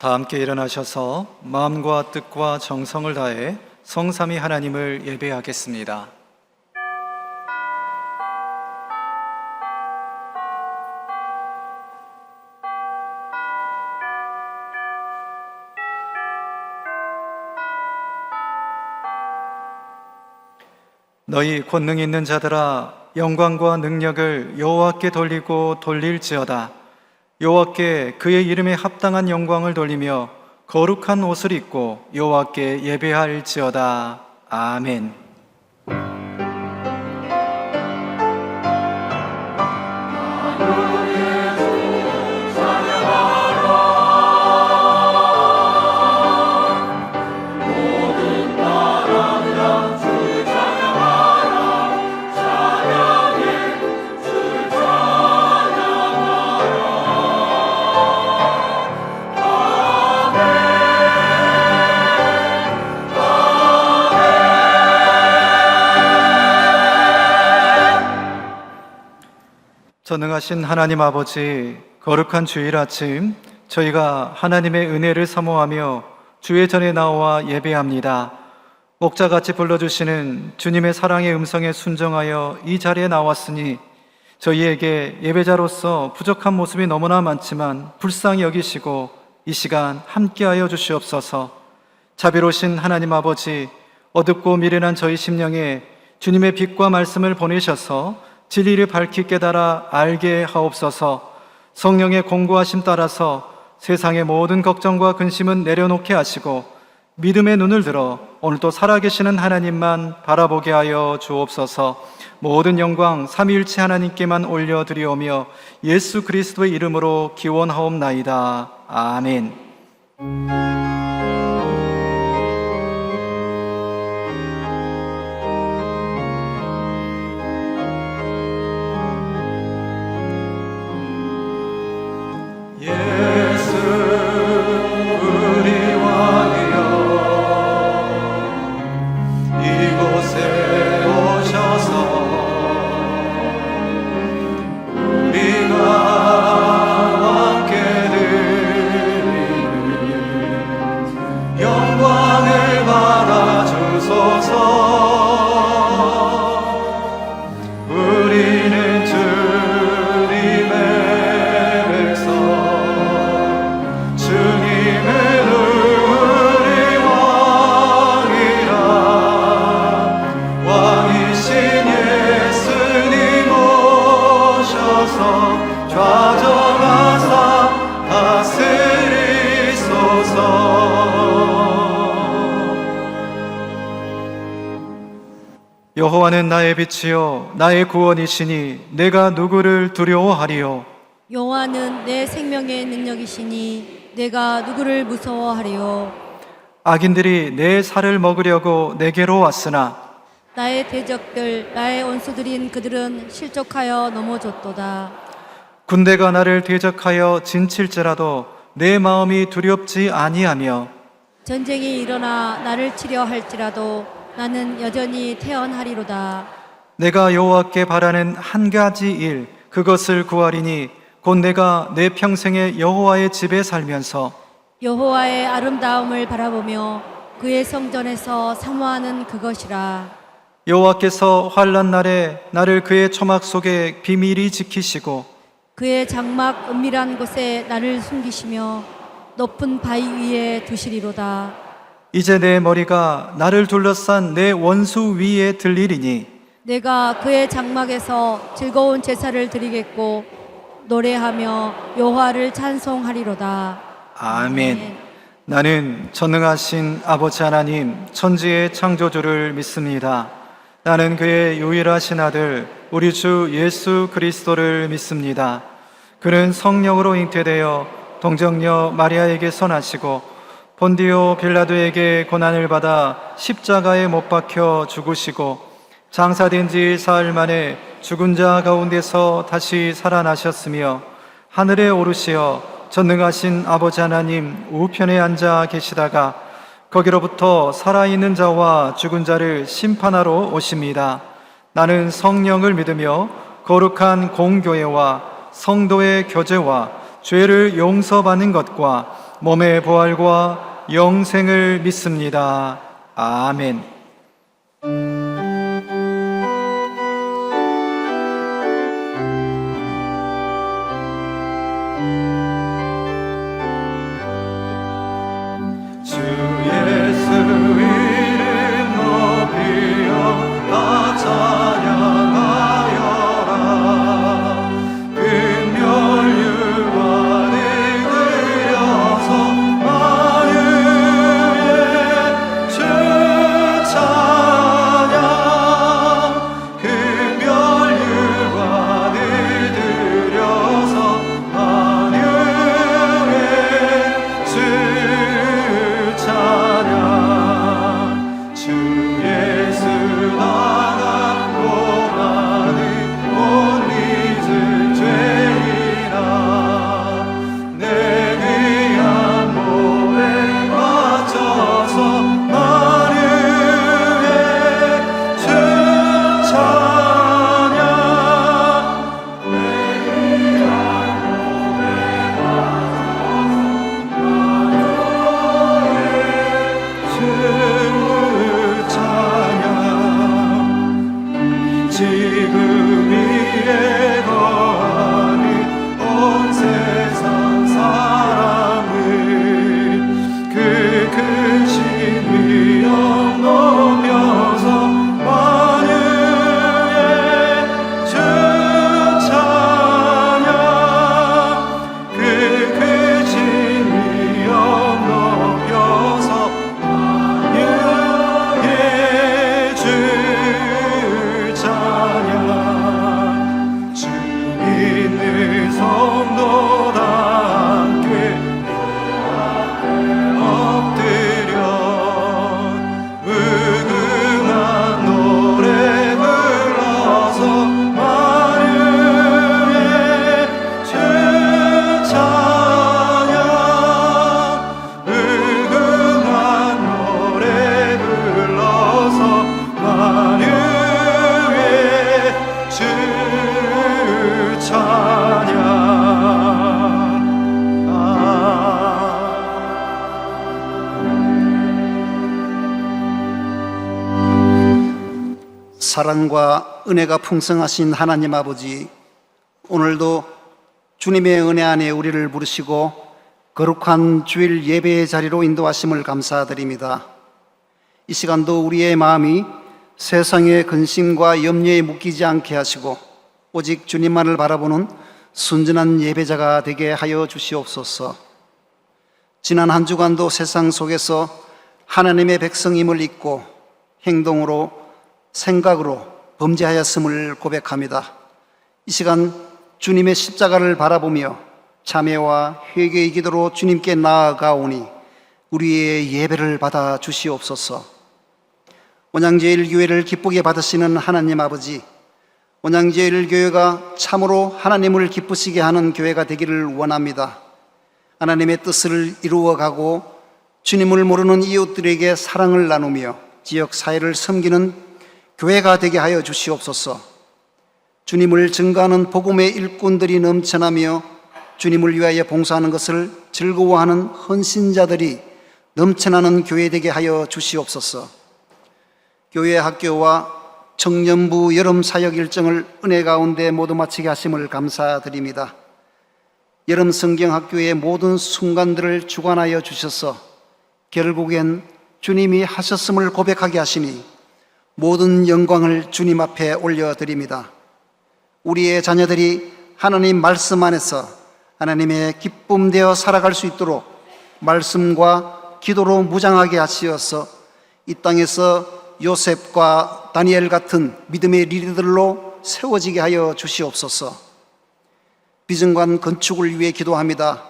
다 함께 일어나셔서 마음과 뜻과 정성을 다해 성삼위 하나님을 예배하겠습니다. 너희 권능 있는 자들아, 영광과 능력을 여호와께 돌리고 돌릴지어다. 여호와께 그의 이름에 합당한 영광을 돌리며 거룩한 옷을 입고 여호와께 예배할지어다. 아멘. 전능하신 하나님 아버지, 거룩한 주일 아침 저희가 하나님의 은혜를 사모하며 주의 전에 나와 예배합니다. 목자같이 불러주시는 주님의 사랑의 음성에 순종하여 이 자리에 나왔으니 저희에게 예배자로서 부족한 모습이 너무나 많지만 불쌍히 여기시고 이 시간 함께하여 주시옵소서. 자비로우신 하나님 아버지, 어둡고 미련한 저희 심령에 주님의 빛과 말씀을 보내셔서 진리를 밝히 깨달아 알게 하옵소서. 성령의 공고하심 따라서 세상의 모든 걱정과 근심은 내려놓게 하시고 믿음의 눈을 들어 오늘도 살아계시는 하나님만 바라보게 하여 주옵소서. 모든 영광 삼위일체 하나님께만 올려드리오며 예수 그리스도의 이름으로 기원하옵나이다. 아멘. 여호와는 나의 빛이요 나의 구원이시니 내가 누구를 두려워하리요. 여호와는 내 생명의 능력이시니 내가 누구를 무서워하리요. 악인들이 내 살을 먹으려고 내게로 왔으나 나의 대적들 나의 원수들인 그들은 실족하여 넘어졌도다. 군대가 나를 대적하여 진칠지라도 내 마음이 두렵지 아니하며 전쟁이 일어나 나를 치려 할지라도 나는 여전히 태어나리로다. 내가 여호와께 바라는 한 가지 일 그것을 구하리니 곧 내가 내 평생에 여호와의 집에 살면서 여호와의 아름다움을 바라보며 그의 성전에서 사모하는 그것이라. 여호와께서 환난 날에 나를 그의 초막 속에 비밀히 지키시고 그의 장막 은밀한 곳에 나를 숨기시며 높은 바위 위에 두시리로다. 이제 내 머리가 나를 둘러싼 내 원수 위에 들리리니 내가 그의 장막에서 즐거운 제사를 드리겠고 노래하며 여호와를 찬송하리로다. 아멘. 나는 전능하신 아버지 하나님 천지의 창조주를 믿습니다. 나는 그의 유일하신 아들 우리 주 예수 그리스도를 믿습니다. 그는 성령으로 잉태되어 동정녀 마리아에게서 나시고 본디오 빌라도에게 고난을 받아 십자가에 못 박혀 죽으시고 장사된 지 사흘 만에 죽은 자 가운데서 다시 살아나셨으며 하늘에 오르시어 전능하신 아버지 하나님 우편에 앉아 계시다가 거기로부터 살아있는 자와 죽은 자를 심판하러 오십니다. 나는 성령을 믿으며 거룩한 공교회와 성도의 교제와 죄를 용서받는 것과 몸의 부활과 영생을 믿습니다. 아멘. 주 예수 이름 높이어 다 찬양하여라. 금멸유관을 들여서 만유의 주 찬양. 금멸유관을 들여서 만유의 주 찬양. 주 예수 나갑고 나는 못 잊을 죄이나 내 귀한 몸에 바쳐서 만유의 주 찬양. 내 귀한 몸에 주 찬양. 지금 위에 거하는 온 세상 사람을 그 크신 위엄 높여서 만유의 주 찬양. 그 크신 위엄 높여서 만유의 주 찬양. 주 있는 성도 다 함께 엎드려 무궁한 노래 불러서 만유의 주 찬양. 무궁한 노래 불러서 만유의 주 찬양. 사랑과 은혜가 풍성하신 하나님 아버지, 오늘도 주님의 은혜 안에 우리를 부르시고 거룩한 주일 예배의 자리로 인도하심을 감사드립니다. 이 시간도 우리의 마음이 세상의 근심과 염려에 묶이지 않게 하시고 오직 주님만을 바라보는 순전한 예배자가 되게 하여 주시옵소서. 지난 한 주간도 세상 속에서 하나님의 백성임을 잊고 행동으로 생각으로 범죄하였음을 고백합니다. 이 시간 주님의 십자가를 바라보며 참회와 회개의 기도로 주님께 나아가오니 우리의 예배를 받아 주시옵소서. 온양제일교회를 기쁘게 받으시는 하나님 아버지, 온양제일교회가 참으로 하나님을 기쁘시게 하는 교회가 되기를 원합니다. 하나님의 뜻을 이루어가고 주님을 모르는 이웃들에게 사랑을 나누며 지역 사회를 섬기는 교회가 되게 하여 주시옵소서. 주님을 증거하는 복음의 일꾼들이 넘쳐나며 주님을 위하여 봉사하는 것을 즐거워하는 헌신자들이 넘쳐나는 교회 되게 하여 주시옵소서. 교회 학교와 청년부 여름 사역 일정을 은혜 가운데 모두 마치게 하심을 감사드립니다. 여름 성경학교의 모든 순간들을 주관하여 주셔서 결국엔 주님이 하셨음을 고백하게 하시니 모든 영광을 주님 앞에 올려드립니다. 우리의 자녀들이 하나님 말씀 안에서 하나님의 기쁨 되어 살아갈 수 있도록 말씀과 기도로 무장하게 하시어서 이 땅에서 요셉과 다니엘 같은 믿음의 리더들로 세워지게 하여 주시옵소서. 비전관 건축을 위해 기도합니다.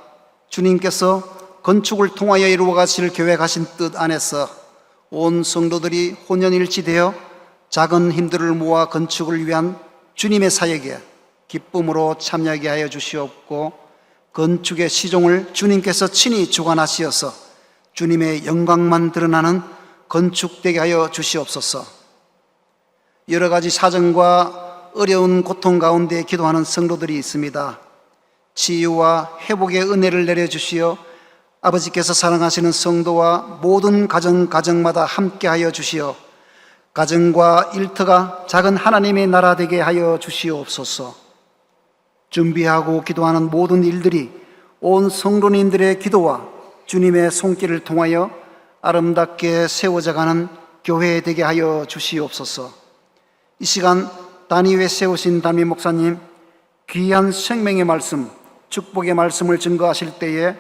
주님께서 건축을 통하여 이루어 가실 계획하신 뜻 안에서 온 성도들이 혼연일치되어 작은 힘들을 모아 건축을 위한 주님의 사역에 기쁨으로 참여하게 하여 주시옵고 건축의 시종을 주님께서 친히 주관하시어서 주님의 영광만 드러나는 건축되게 하여 주시옵소서. 여러 가지 사정과 어려운 고통 가운데 기도하는 성도들이 있습니다. 치유와 회복의 은혜를 내려주시어 아버지께서 사랑하시는 성도와 모든 가정마다 함께하여 주시어 가정과 일터가 작은 하나님의 나라 되게 하여 주시옵소서. 준비하고 기도하는 모든 일들이 온 성도님들의 기도와 주님의 손길을 통하여 아름답게 세워져가는 교회 되게 하여 주시옵소서. 이 시간 단위에 세우신 담임 목사님 귀한 생명의 말씀, 축복의 말씀을 증거하실 때에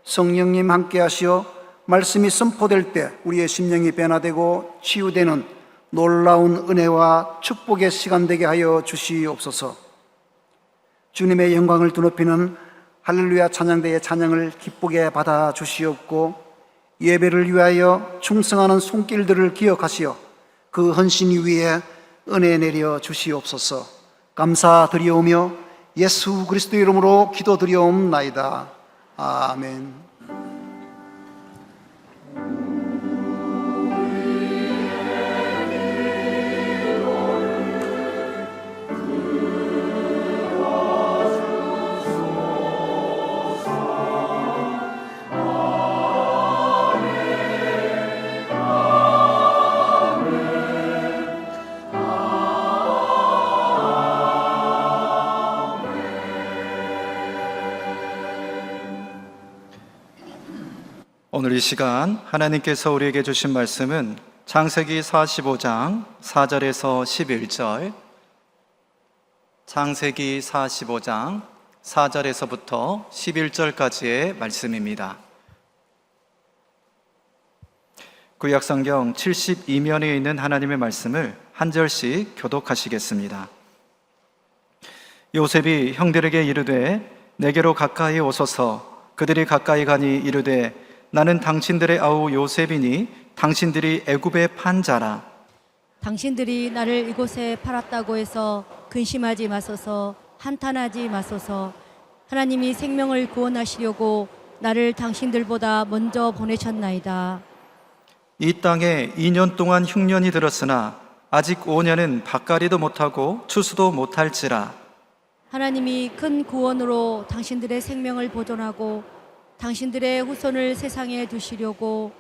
성령님 함께 하시어 말씀이 선포될 때 우리의 심령이 변화되고 치유되는 놀라운 은혜와 축복의 시간 되게 하여 주시옵소서. 주님의 영광을 드높이는 할렐루야 찬양대의 찬양을 기쁘게 받아 주시옵고 예배를 위하여 충성하는 손길들을 기억하시어 그 헌신 위에 은혜 내려 주시옵소서. 감사드리오며 예수 그리스도 이름으로 기도드리옵나이다. 아멘. 오늘 이 시간 하나님께서 우리에게 주신 말씀은 창세기 45장 4절에서 11절, 창세기 45장 4절에서부터 11절까지의 말씀입니다. 구약성경 72면에 있는 하나님의 말씀을 한 절씩 교독하시겠습니다. 요셉이 형들에게 이르되 내게로 가까이 오소서. 그들이 가까이 가니 이르되 나는 당신들의 아우 요셉이니 당신들이 애굽에 판 자라. 당신들이 나를 이곳에 팔았다고 해서 근심하지 마소서. 한탄하지 마소서. 하나님이 생명을 구원하시려고 나를 당신들보다 먼저 보내셨나이다. 이 땅에 2년 동안 흉년이 들었으나 아직 5년은 밭갈이도 못하고 추수도 못할지라. 하나님이 큰 구원으로 당신들의 생명을 보존하고 당신들의 후손을 세상에 두시려고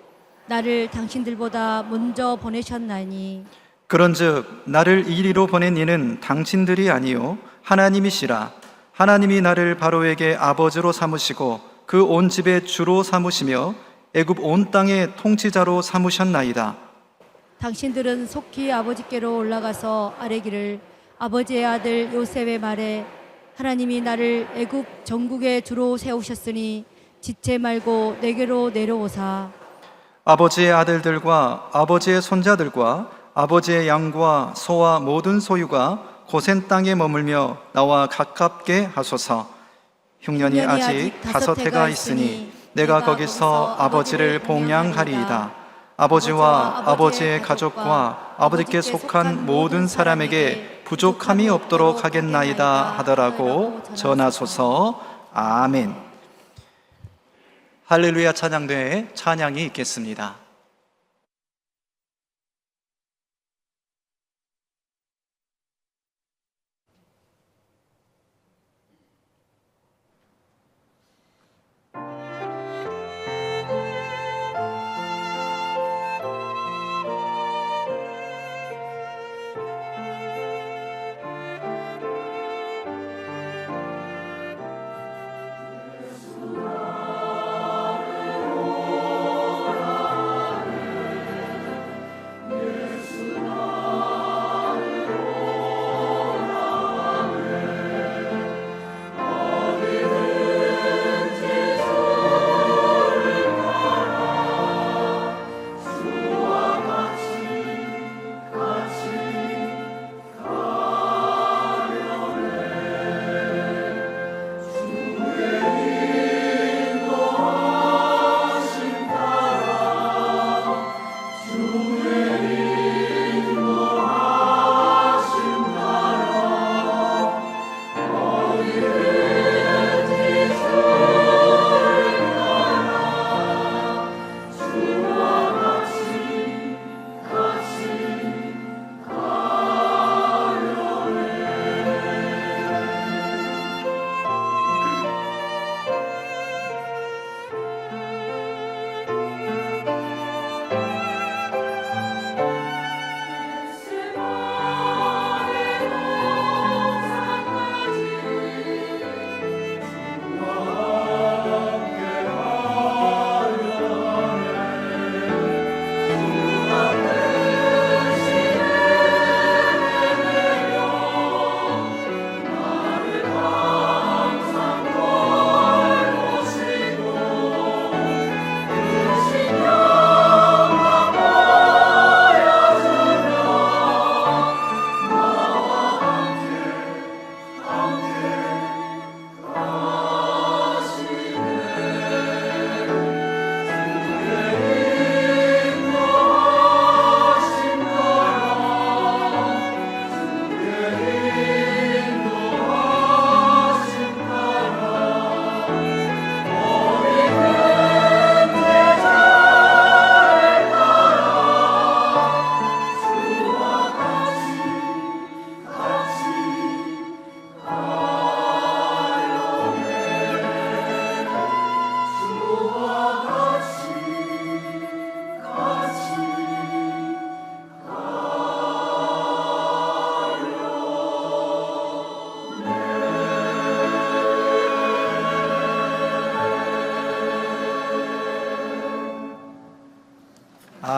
나를 당신들보다 먼저 보내셨나니 그런즉 나를 이리로 보낸 이는 당신들이 아니요 하나님이시라. 하나님이 나를 바로에게 아버지로 삼으시고 그 온 집의 주로 삼으시며 애굽 온 땅의 통치자로 삼으셨나이다. 당신들은 속히 아버지께로 올라가서 아뢰기를 아버지의 아들 요셉의 말에 하나님이 나를 애굽 전국의 주로 세우셨으니 지체 말고 내게로 내려오사. 아버지의 아들들과 아버지의 손자들과 아버지의 양과 소와 모든 소유가 고센 땅에 머물며 나와 가깝게 하소서. 흉년이 아직 5해가 있으니 내가 거기서 아버지를 봉양하리이다. 아버지와 아버지의 가족과 아버지께 속한 모든 사람에게 부족함이 없도록 하겠나이다 하더라고 전하소서. 아멘. 할렐루야 찬양대에 찬양이 있겠습니다.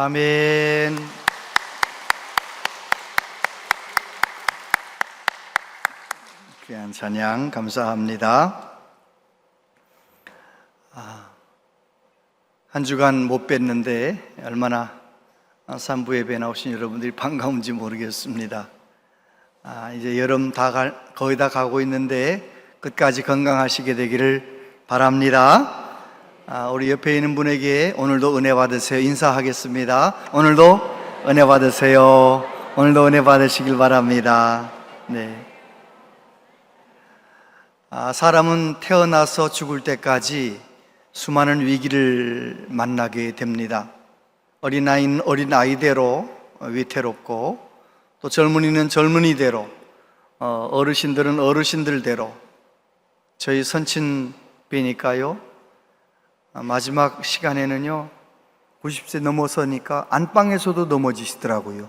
아멘. 귀한 찬양 감사합니다. 한 주간 못 뵀는데 얼마나 산부 예배 나오신 여러분들이 반가운지 모르겠습니다. 이제 여름 거의 다 가고 있는데 끝까지 건강하시게 되기를 바랍니다. 우리 옆에 있는 분에게 오늘도 은혜 받으세요. 인사하겠습니다. 오늘도 은혜 받으세요. 오늘도 은혜 받으시길 바랍니다. 네. 사람은 태어나서 죽을 때까지 수많은 위기를 만나게 됩니다. 어린아이는 어린아이대로 위태롭고, 또 젊은이는 젊은이대로, 어르신들은 어르신들대로, 저희 선친배니까요, 마지막 시간에는요 90세 넘어서니까 안방에서도 넘어지시더라고요.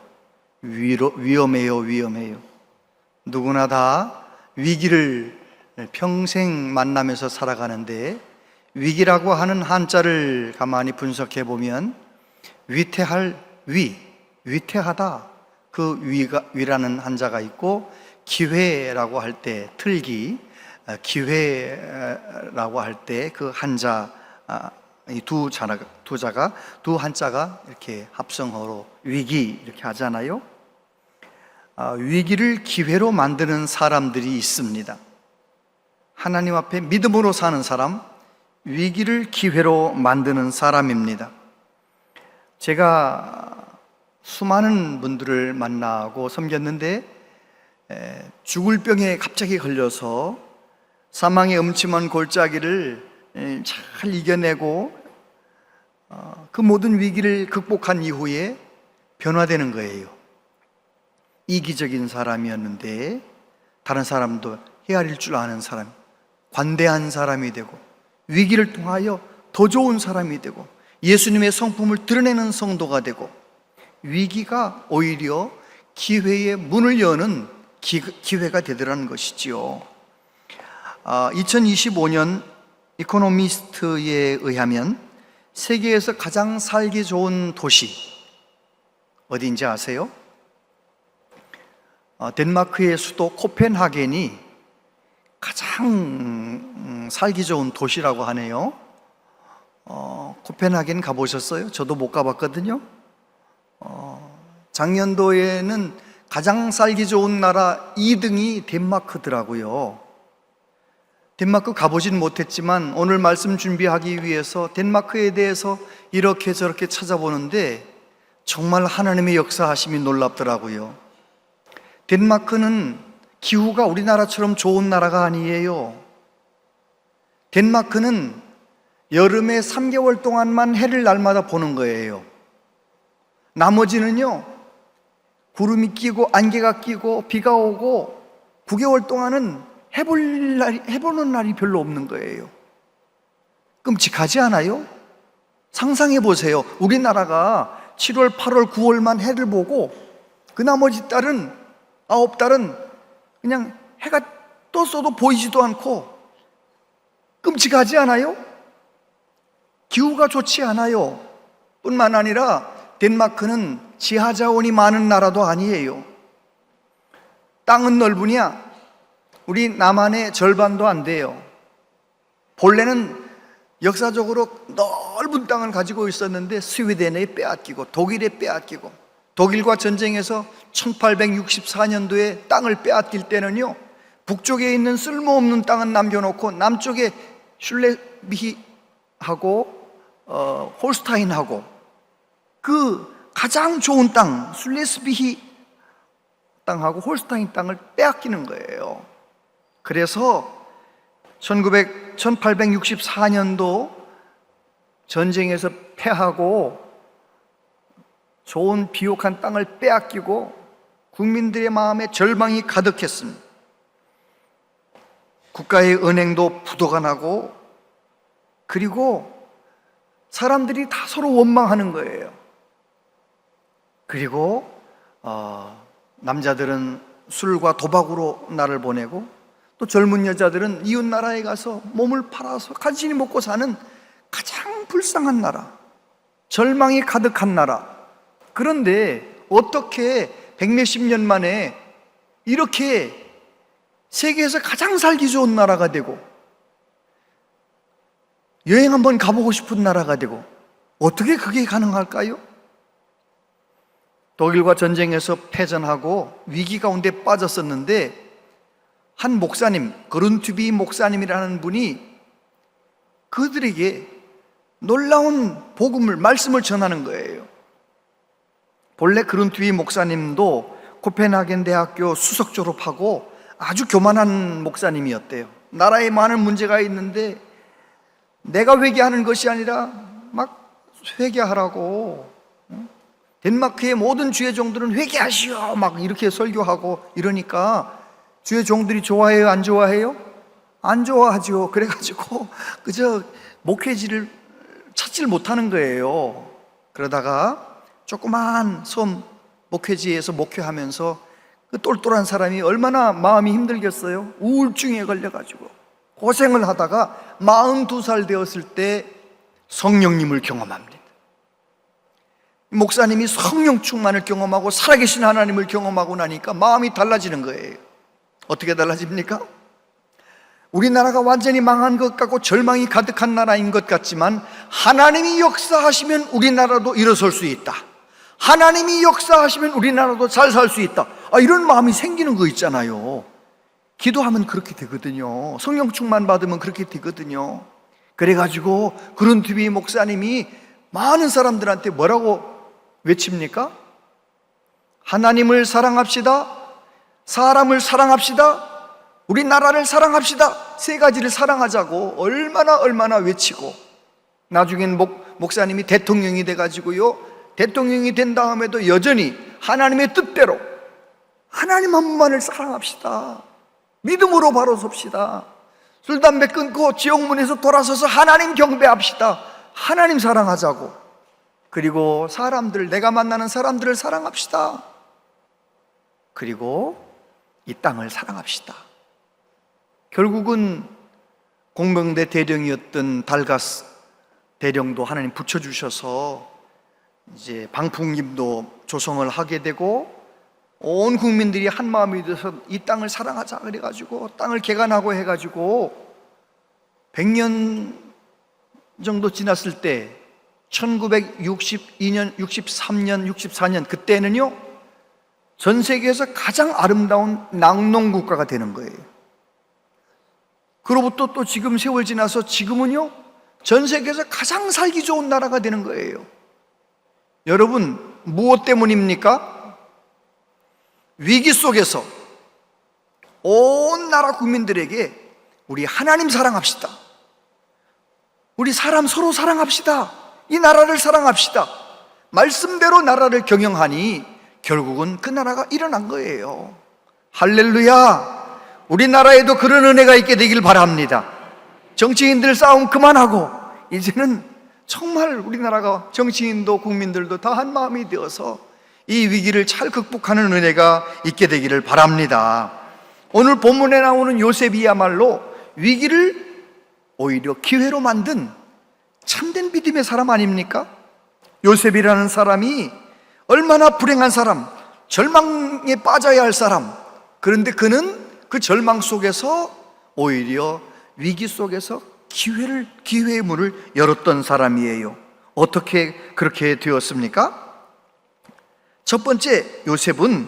위험해요. 누구나 다 위기를 평생 만나면서 살아가는데, 위기라고 하는 한자를 가만히 분석해 보면 위태하다, 그 위라는 한자가 있고, 기회라고 할 때 틀기, 기회라고 할 때 그 한자, 이 두 한자가 이렇게 합성어로 위기 이렇게 하잖아요. 위기를 기회로 만드는 사람들이 있습니다. 하나님 앞에 믿음으로 사는 사람, 위기를 기회로 만드는 사람입니다. 제가 수많은 분들을 만나고 섬겼는데, 죽을 병에 갑자기 걸려서 사망의 음침한 골짜기를 잘 이겨내고 그 모든 위기를 극복한 이후에 변화되는 거예요. 이기적인 사람이었는데 다른 사람도 헤아릴 줄 아는 사람, 관대한 사람이 되고, 위기를 통하여 더 좋은 사람이 되고, 예수님의 성품을 드러내는 성도가 되고, 위기가 오히려 기회의 문을 여는 기회가 되더라는 것이지요. 2025년 이코노미스트에 의하면 세계에서 가장 살기 좋은 도시 어디인지 아세요? 덴마크의 수도 코펜하겐이 가장 살기 좋은 도시라고 하네요. 코펜하겐 가보셨어요? 저도 못 가봤거든요. 작년도에는 가장 살기 좋은 나라 2등이 덴마크더라고요. 덴마크 가보진 못했지만 오늘 말씀 준비하기 위해서 덴마크에 대해서 이렇게 저렇게 찾아보는데 정말 하나님의 역사하심이 놀랍더라고요. 덴마크는 기후가 우리나라처럼 좋은 나라가 아니에요. 덴마크는 여름에 3개월 동안만 해를 날마다 보는 거예요. 나머지는요, 구름이 끼고 안개가 끼고 비가 오고 9개월 동안은 해보는 날이 별로 없는 거예요. 끔찍하지 않아요? 상상해 보세요. 우리나라가 7월, 8월, 9월만 해를 보고 그 나머지 달은 9달은 그냥 해가 떴어도 보이지도 않고 끔찍하지 않아요? 기후가 좋지 않아요. 뿐만 아니라 덴마크는 지하자원이 많은 나라도 아니에요. 땅은 넓으냐? 우리 남한의 절반도 안 돼요. 본래는 역사적으로 넓은 땅을 가지고 있었는데 스웨덴에 빼앗기고 독일에 빼앗기고, 독일과 전쟁에서 1864년도에 땅을 빼앗길 때는요, 북쪽에 있는 쓸모없는 땅은 남겨놓고 남쪽에 슐레비히하고 홀스타인하고 그 가장 좋은 땅 슐레스비히 땅하고 홀스타인 땅을 빼앗기는 거예요. 그래서 1864년도 전쟁에서 패하고 좋은 비옥한 땅을 빼앗기고 국민들의 마음에 절망이 가득했습니다. 국가의 은행도 부도가 나고, 그리고 사람들이 다 서로 원망하는 거예요. 그리고 남자들은 술과 도박으로 날을 보내고, 또 젊은 여자들은 이웃 나라에 가서 몸을 팔아서 간신히 먹고 사는 가장 불쌍한 나라, 절망이 가득한 나라, 그런데 어떻게 백몇십 년 만에 이렇게 세계에서 가장 살기 좋은 나라가 되고 여행 한번 가보고 싶은 나라가 되고 어떻게 그게 가능할까요? 독일과 전쟁에서 패전하고 위기 가운데 빠졌었는데 한 목사님, 그룬트비 목사님이라는 분이 그들에게 놀라운 복음을, 말씀을 전하는 거예요. 본래 그룬트비 목사님도 코펜하겐 대학교 수석 졸업하고 아주 교만한 목사님이었대요. 나라에 많은 문제가 있는데 내가 회개하는 것이 아니라 막 회개하라고, 덴마크의 모든 주의 종들은 회개하시오 막 이렇게 설교하고 이러니까 주의 종들이 좋아해요, 안 좋아해요? 안 좋아하죠. 그래가지고 그저 목회지를 찾질 못하는 거예요. 그러다가 조그만 섬 목회지에서 목회하면서 그 똘똘한 사람이 얼마나 마음이 힘들겠어요? 우울증에 걸려가지고 고생을 하다가 42살 되었을 때 성령님을 경험합니다. 목사님이 성령 충만을 경험하고 살아계신 하나님을 경험하고 나니까 마음이 달라지는 거예요. 어떻게 달라집니까? 우리나라가 완전히 망한 것 같고 절망이 가득한 나라인 것 같지만 하나님이 역사하시면 우리나라도 일어설 수 있다. 하나님이 역사하시면 우리나라도 잘 살 수 있다. 이런 마음이 생기는 거 있잖아요. 기도하면 그렇게 되거든요. 성령 충만 받으면 그렇게 되거든요. 그래가지고 그룬트비 목사님이 많은 사람들한테 뭐라고 외칩니까? 하나님을 사랑합시다, 사람을 사랑합시다, 우리나라를 사랑합시다. 세 가지를 사랑하자고 얼마나 외치고, 나중엔 목사님이 대통령이 돼가지고요, 대통령이 된 다음에도 여전히 하나님의 뜻대로 하나님 한 분만을 사랑합시다, 믿음으로 바로 섭시다, 술 담배 끊고 지옥문에서 돌아서서 하나님 경배합시다, 하나님 사랑하자고, 그리고 사람들, 내가 만나는 사람들을 사랑합시다, 그리고 이 땅을 사랑합시다. 결국은 공병대 대령이었던 달가스 대령도 하나님 붙여주셔서 이제 방풍임도 조성을 하게 되고 온 국민들이 한 마음이 돼서 이 땅을 사랑하자 그래가지고 땅을 개간하고 해가지고 100년 정도 지났을 때 1962년, 63년, 64년 그때는요 전 세계에서 가장 아름다운 낙농국가가 되는 거예요. 그로부터 또 지금 세월 지나서 지금은요 전 세계에서 가장 살기 좋은 나라가 되는 거예요. 여러분 무엇 때문입니까? 위기 속에서 온 나라 국민들에게 우리 하나님 사랑합시다, 우리 사람 서로 사랑합시다, 이 나라를 사랑합시다 말씀대로 나라를 경영하니 결국은 그 나라가 일어난 거예요. 할렐루야. 우리나라에도 그런 은혜가 있게 되길 바랍니다. 정치인들 싸움 그만하고 이제는 정말 우리나라가 정치인도 국민들도 다 한 마음이 되어서 이 위기를 잘 극복하는 은혜가 있게 되기를 바랍니다. 오늘 본문에 나오는 요셉이야말로 위기를 오히려 기회로 만든 참된 믿음의 사람 아닙니까? 요셉이라는 사람이 얼마나 불행한 사람, 절망에 빠져야 할 사람, 그런데 그는 그 절망 속에서 오히려 위기 속에서 기회의 문을 열었던 사람이에요. 어떻게 그렇게 되었습니까? 첫 번째, 요셉은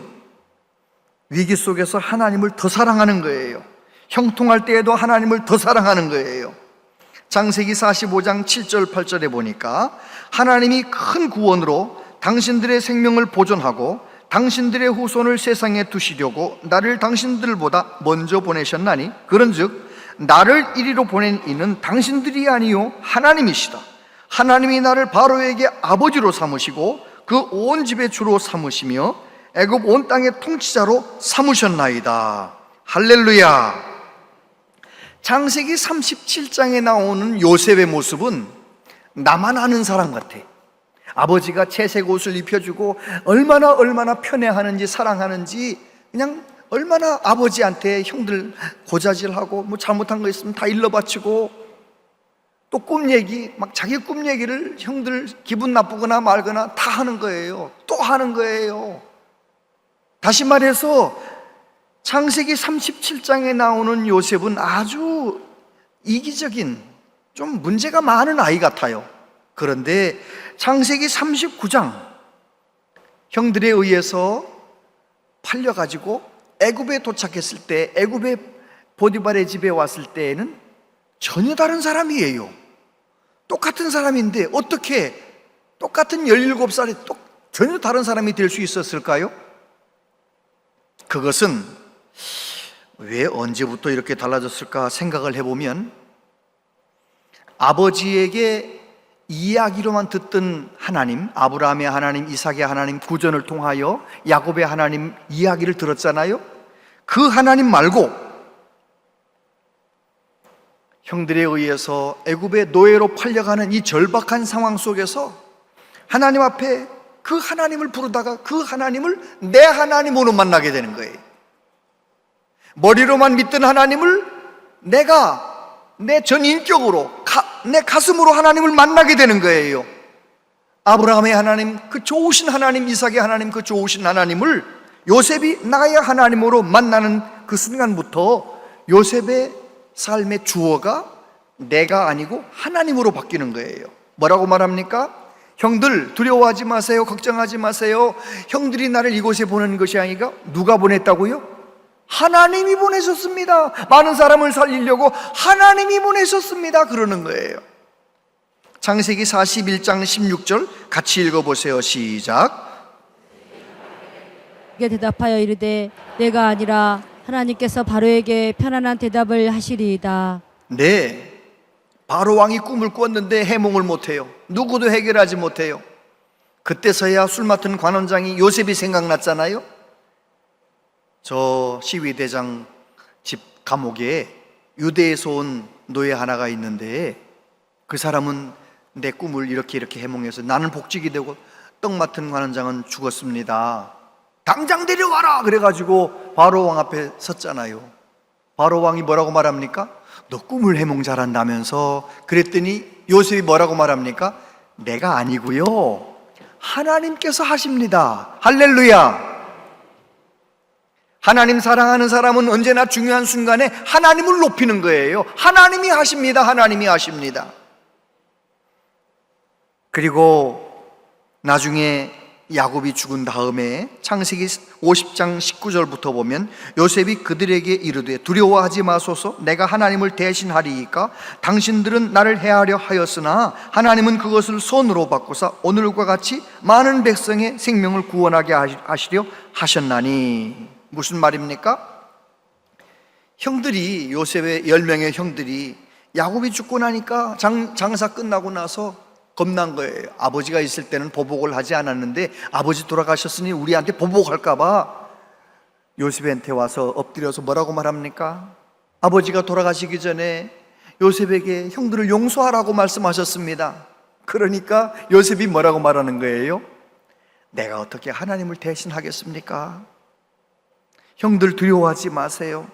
위기 속에서 하나님을 더 사랑하는 거예요. 형통할 때에도 하나님을 더 사랑하는 거예요. 창세기 45장 7절 8절에 보니까 하나님이 큰 구원으로 당신들의 생명을 보존하고 당신들의 후손을 세상에 두시려고 나를 당신들보다 먼저 보내셨나니 그런즉 나를 이리로 보낸 이는 당신들이 아니요 하나님이시다. 하나님이 나를 바로에게 아버지로 삼으시고 그 온 집의 주로 삼으시며 애굽 온 땅의 통치자로 삼으셨나이다. 할렐루야. 창세기 37장에 나오는 요셉의 모습은 나만 아는 사람 같아. 아버지가 채색 옷을 입혀주고 얼마나 편애하는지 사랑하는지, 그냥 얼마나 아버지한테 형들 고자질하고 뭐 잘못한 거 있으면 다 일러바치고, 또 꿈 얘기, 막 자기 꿈 얘기를 형들 기분 나쁘거나 말거나 다 하는 거예요. 또 하는 거예요. 다시 말해서 창세기 37장에 나오는 요셉은 아주 이기적인, 좀 문제가 많은 아이 같아요. 그런데 창세기 39장 형들에 의해서 팔려가지고 애굽에 도착했을 때, 애굽의 보디발의 집에 왔을 때에는 전혀 다른 사람이에요. 똑같은 사람인데 어떻게 똑같은 17살에 전혀 다른 사람이 될 수 있었을까요? 그것은 왜 언제부터 이렇게 달라졌을까 생각을 해보면, 아버지에게 이야기로만 듣던 하나님, 아브라함의 하나님, 이삭의 하나님, 구전을 통하여 야곱의 하나님 이야기를 들었잖아요. 그 하나님 말고 형들에 의해서 애굽의 노예로 팔려가는 이 절박한 상황 속에서 하나님 앞에 그 하나님을 부르다가 그 하나님을 내 하나님으로 만나게 되는 거예요. 머리로만 믿던 하나님을 내가 내 전인격으로, 내 가슴으로 하나님을 만나게 되는 거예요. 아브라함의 하나님, 그 좋으신 하나님, 이삭의 하나님, 그 좋으신 하나님을 요셉이 나의 하나님으로 만나는 그 순간부터 요셉의 삶의 주어가 내가 아니고 하나님으로 바뀌는 거예요. 뭐라고 말합니까? 형들 두려워하지 마세요. 걱정하지 마세요. 형들이 나를 이곳에 보내는 것이 아니라 누가 보냈다고요? 하나님이 보내셨습니다. 많은 사람을 살리려고 하나님이 보내셨습니다. 그러는 거예요. 창세기 41장 16절 같이 읽어보세요. 시작. 그게 대답하여 이르되 내가 아니라 하나님께서 바로에게 편안한 대답을 하시리이다. 네, 바로 왕이 꿈을 꿨는데 해몽을 못해요. 누구도 해결하지 못해요. 그때서야 술 맡은 관원장이 요셉이 생각났잖아요. 저 시위대장 집 감옥에 유대에서 온 노예 하나가 있는데 그 사람은 내 꿈을 이렇게 해몽해서 나는 복직이 되고 떡 맡은 관원장은 죽었습니다. 당장 데려와라! 그래가지고 바로 왕 앞에 섰잖아요. 바로 왕이 뭐라고 말합니까? 너 꿈을 해몽 잘한다면서. 그랬더니 요셉이 뭐라고 말합니까? 내가 아니고요, 하나님께서 하십니다. 할렐루야. 하나님 사랑하는 사람은 언제나 중요한 순간에 하나님을 높이는 거예요. 하나님이 하십니다. 하나님이 하십니다. 그리고 나중에 야곱이 죽은 다음에 창세기 50장 19절부터 보면 요셉이 그들에게 이르되 두려워하지 마소서, 내가 하나님을 대신하리이까. 당신들은 나를 해하려 하였으나 하나님은 그것을 손으로 바꾸사 오늘과 같이 많은 백성의 생명을 구원하게 하시려 하셨나니. 무슨 말입니까? 형들이, 요셉의 10명의 형들이 야곱이 죽고 나니까 장사 끝나고 나서 겁난 거예요. 아버지가 있을 때는 보복을 하지 않았는데 아버지 돌아가셨으니 우리한테 보복할까 봐 요셉한테 와서 엎드려서 뭐라고 말합니까? 아버지가 돌아가시기 전에 요셉에게 형들을 용서하라고 말씀하셨습니다. 그러니까 요셉이 뭐라고 말하는 거예요? 내가 어떻게 하나님을 대신하겠습니까? 형들 두려워하지 마세요.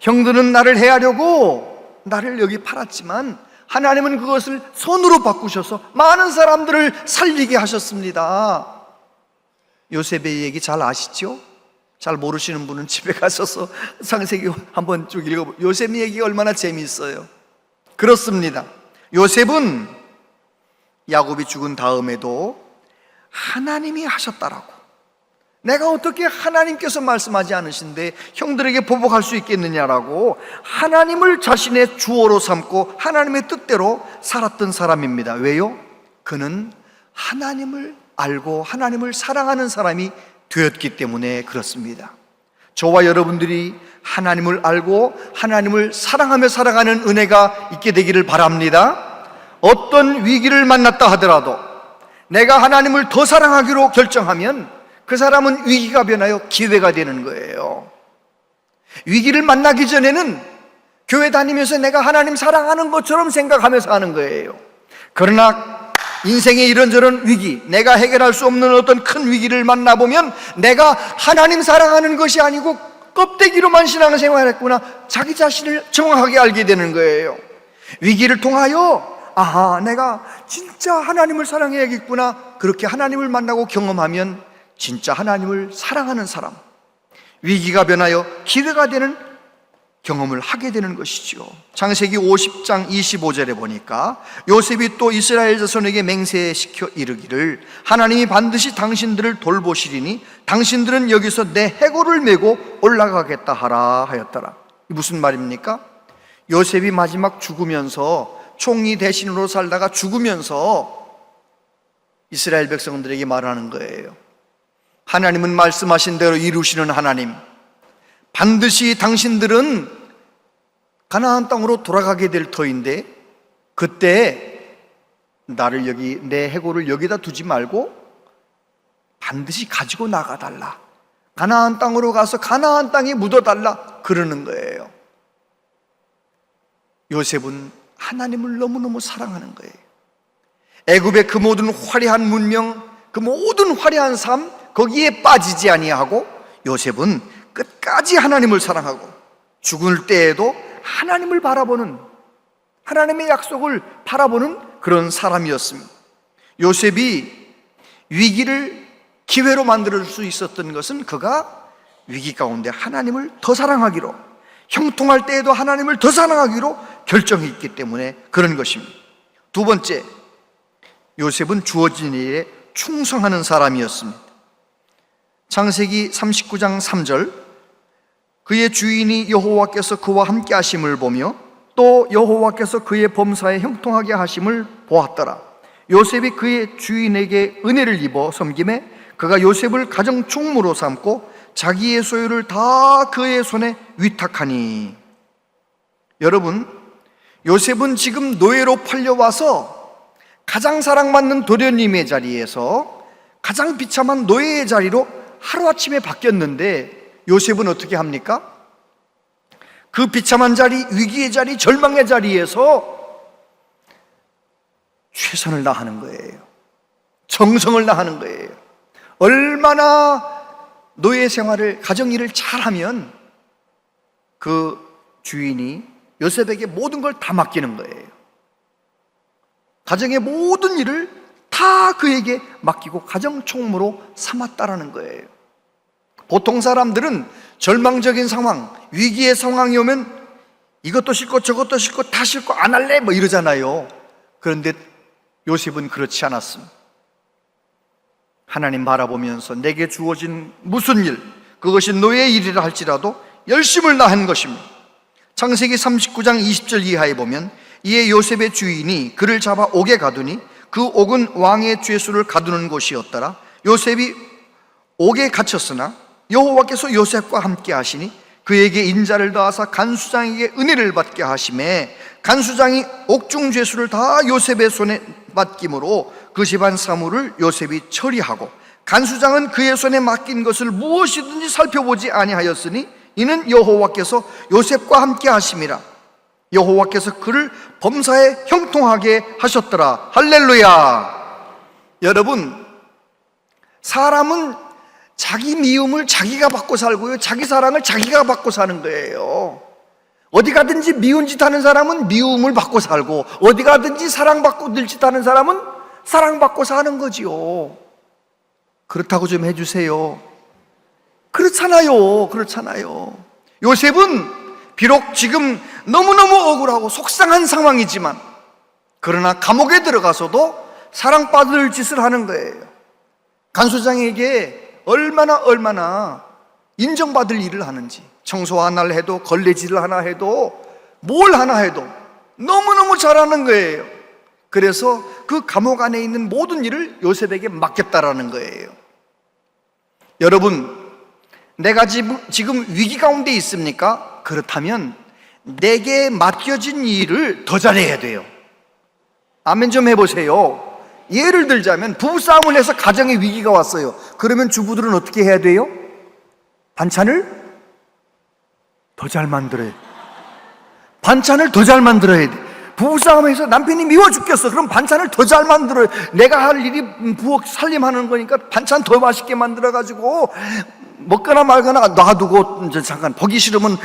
형들은 나를 해하려고 나를 여기 팔았지만 하나님은 그것을 손으로 바꾸셔서 많은 사람들을 살리게 하셨습니다. 요셉의 얘기 잘 아시죠? 잘 모르시는 분은 집에 가셔서 창세기 한번 쭉 읽어보세요. 요셉의 얘기가 얼마나 재미있어요. 그렇습니다. 요셉은 야곱이 죽은 다음에도 하나님이 하셨다라고, 내가 어떻게 하나님께서 말씀하지 않으신데 형들에게 보복할 수 있겠느냐라고 하나님을 자신의 주어로 삼고 하나님의 뜻대로 살았던 사람입니다. 왜요? 그는 하나님을 알고 하나님을 사랑하는 사람이 되었기 때문에 그렇습니다. 저와 여러분들이 하나님을 알고 하나님을 사랑하며 살아가는 은혜가 있게 되기를 바랍니다. 어떤 위기를 만났다 하더라도 내가 하나님을 더 사랑하기로 결정하면 그 사람은 위기가 변하여 기회가 되는 거예요. 위기를 만나기 전에는 교회 다니면서 내가 하나님 사랑하는 것처럼 생각하면서 하는 거예요. 그러나 인생의 이런저런 위기, 내가 해결할 수 없는 어떤 큰 위기를 만나보면 내가 하나님 사랑하는 것이 아니고 껍데기로만 신앙생활을 했구나, 자기 자신을 정확하게 알게 되는 거예요. 위기를 통하여 아하, 내가 진짜 하나님을 사랑해야겠구나. 그렇게 하나님을 만나고 경험하면 진짜 하나님을 사랑하는 사람, 위기가 변하여 기회가 되는 경험을 하게 되는 것이죠. 창세기 50장 25절에 보니까 요셉이 또 이스라엘 자손에게 맹세시켜 이르기를 하나님이 반드시 당신들을 돌보시리니 당신들은 여기서 내 해골을 메고 올라가겠다 하라 하였더라. 무슨 말입니까? 요셉이 마지막 죽으면서 총리 대신으로 살다가 죽으면서 이스라엘 백성들에게 말하는 거예요. 하나님은 말씀하신 대로 이루시는 하나님, 반드시 당신들은 가나안 땅으로 돌아가게 될 터인데 그때 나를 여기, 내 해골을 여기다 두지 말고 반드시 가지고 나가달라, 가나안 땅으로 가서 가나안 땅에 묻어달라 그러는 거예요. 요셉은 하나님을 너무너무 사랑하는 거예요. 애굽의 그 모든 화려한 문명, 그 모든 화려한 삶, 거기에 빠지지 아니하고 요셉은 끝까지 하나님을 사랑하고 죽을 때에도 하나님을 바라보는, 하나님의 약속을 바라보는 그런 사람이었습니다. 요셉이 위기를 기회로 만들 수 있었던 것은 그가 위기 가운데 하나님을 더 사랑하기로, 형통할 때에도 하나님을 더 사랑하기로 결정이 있기 때문에 그런 것입니다. 두 번째, 요셉은 주어진 일에 충성하는 사람이었습니다. 창세기 39장 3절, 그의 주인이 여호와께서 그와 함께 하심을 보며 또 여호와께서 그의 범사에 형통하게 하심을 보았더라. 요셉이 그의 주인에게 은혜를 입어 섬김에 그가 요셉을 가정 총무로 삼고 자기의 소유를 다 그의 손에 위탁하니. 여러분, 요셉은 지금 노예로 팔려와서 가장 사랑받는 도련님의 자리에서 가장 비참한 노예의 자리로 하루아침에 바뀌었는데 요셉은 어떻게 합니까? 그 비참한 자리, 위기의 자리, 절망의 자리에서 최선을 다하는 거예요. 정성을 다하는 거예요. 얼마나 노예 생활을, 가정 일을 잘하면 그 주인이 요셉에게 모든 걸 다 맡기는 거예요. 가정의 모든 일을 다 그에게 맡기고 가정 총무로 삼았다라는 거예요. 보통 사람들은 절망적인 상황, 위기의 상황이 오면 이것도 싫고 저것도 싫고 다 싫고 안 할래 뭐 이러잖아요. 그런데 요셉은 그렇지 않았습니다. 하나님 바라보면서 내게 주어진 무슨 일, 그것이 노예의 일이라 할지라도 열심을 다한 것입니다. 창세기 39장 20절 이하에 보면 이에 요셉의 주인이 그를 잡아 옥에 가두니 그 옥은 왕의 죄수를 가두는 곳이었더라. 요셉이 옥에 갇혔으나 여호와께서 요셉과 함께 하시니 그에게 인자를 더하사 간수장에게 은혜를 받게 하심에 간수장이 옥중 죄수를 다 요셉의 손에 맡김으로 그 집안 사물을 요셉이 처리하고 간수장은 그의 손에 맡긴 것을 무엇이든지 살펴보지 아니하였으니 이는 여호와께서 요셉과 함께 하심이라. 여호와께서 그를 범사에 형통하게 하셨더라. 할렐루야. 여러분, 사람은 자기 미움을 자기가 받고 살고요, 자기 사랑을 자기가 받고 사는 거예요. 어디 가든지 미운 짓 하는 사람은 미움을 받고 살고 어디 가든지 사랑받고 늘 짓 하는 사람은 사랑받고 사는 거지요. 그렇다고 좀 해주세요. 그렇잖아요. 요셉은 비록 지금 너무너무 억울하고 속상한 상황이지만 그러나 감옥에 들어가서도 사랑받을 짓을 하는 거예요. 간수장에게 얼마나 인정받을 일을 하는지, 청소 하나를 해도 걸레질을 하나 해도 뭘 하나 해도 너무너무 잘하는 거예요. 그래서 그 감옥 안에 있는 모든 일을 요셉에게 맡겼다라는 거예요. 여러분, 내가 지금 위기 가운데 있습니까? 그렇다면 내게 맡겨진 일을 더 잘해야 돼요. 아멘 좀 해보세요. 예를 들자면 부부싸움을 해서 가정에 위기가 왔어요. 그러면 주부들은 어떻게 해야 돼요? 반찬을 더 잘 만들어야 돼. 반찬을 더 잘 만들어야 돼. 부부싸움에서 남편이 미워 죽겠어. 그럼 반찬을 더 잘 만들어야 돼. 내가 할 일이 부엌 살림하는 거니까 반찬 더 맛있게 만들어가지고 먹거나 말거나 놔두고 이제 잠깐 보기 싫으면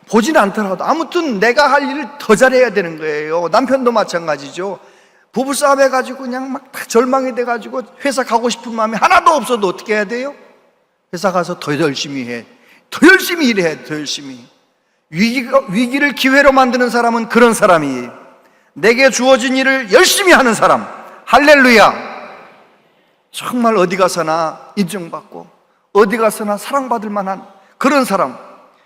보진 않더라도 아무튼 내가 할 일을 더 잘해야 되는 거예요. 남편도 마찬가지죠. 부부싸움 해가지고 그냥 막 다 절망이 돼가지고 회사 가고 싶은 마음이 하나도 없어도 어떻게 해야 돼요? 회사 가서 더 열심히 해. 더 열심히 일해. 더 열심히. 위기를 기회로 만드는 사람은 그런 사람이에요. 내게 주어진 일을 열심히 하는 사람. 할렐루야. 정말 어디 가서나 인정받고 어디 가서나 사랑받을 만한 그런 사람.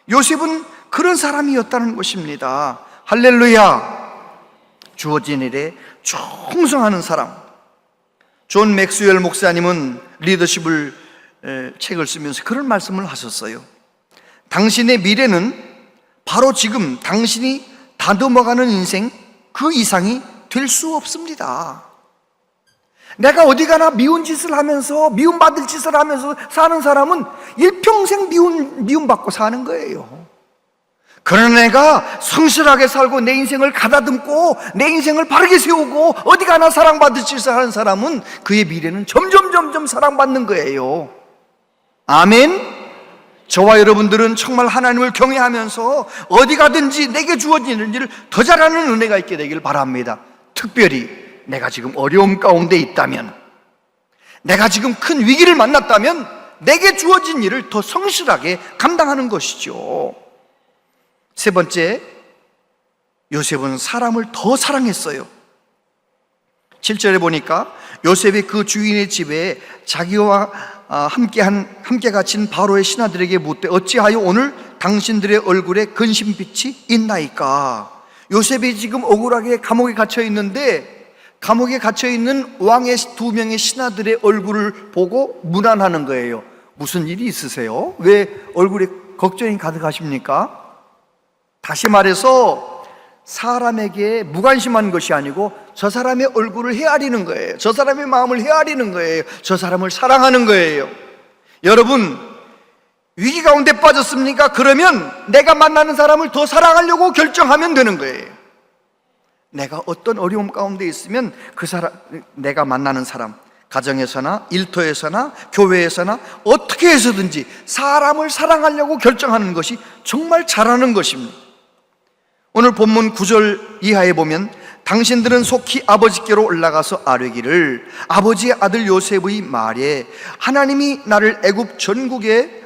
요셉은 그런 사람이었다는 것입니다. 할렐루야. 주어진 일에 충성하는 사람. 존 맥스웰 목사님은 리더십을 책을 쓰면서 그런 말씀을 하셨어요. 당신의 미래는 바로 지금 당신이 다듬어가는 인생 그 이상이 될 수 없습니다. 내가 어디 가나 미운 짓을 하면서 미움받을 짓을 하면서 사는 사람은 일평생 미움받고 사는 거예요. 그런 애가 성실하게 살고 내 인생을 가다듬고 내 인생을 바르게 세우고 어디 가나 사랑받을 짓을 하는 사람은 그의 미래는 점점 사랑받는 거예요. 아멘. 저와 여러분들은 정말 하나님을 경외하면서 어디 가든지 내게 주어지는 일을 더 잘하는 은혜가 있게 되길 바랍니다. 특별히 내가 지금 어려움 가운데 있다면, 내가 지금 큰 위기를 만났다면 내게 주어진 일을 더 성실하게 감당하는 것이죠. 세 번째, 요셉은 사람을 더 사랑했어요. 7절에 보니까 요셉이 그 주인의 집에 자기와 함께 갇힌 바로의 신하들에게 묻되 어찌하여 오늘 당신들의 얼굴에 근심빛이 있나이까? 요셉이 지금 억울하게 감옥에 갇혀 있는데 감옥에 갇혀 있는 왕의 2명의 신하들의 얼굴을 보고 문안하는 거예요. 무슨 일이 있으세요? 왜 얼굴에 걱정이 가득하십니까? 다시 말해서 사람에게 무관심한 것이 아니고 저 사람의 얼굴을 헤아리는 거예요. 저 사람의 마음을 헤아리는 거예요. 저 사람을 사랑하는 거예요. 여러분, 위기 가운데 빠졌습니까? 그러면 내가 만나는 사람을 더 사랑하려고 결정하면 되는 거예요. 내가 어떤 어려움 가운데 있으면 그 사람, 내가 만나는 사람, 가정에서나 일터에서나 교회에서나 어떻게 해서든지 사람을 사랑하려고 결정하는 것이 정말 잘하는 것입니다. 오늘 본문 9절 이하에 보면 당신들은 속히 아버지께로 올라가서 아뢰기를 아버지의 아들 요셉의 말에 하나님이 나를 애굽 전국에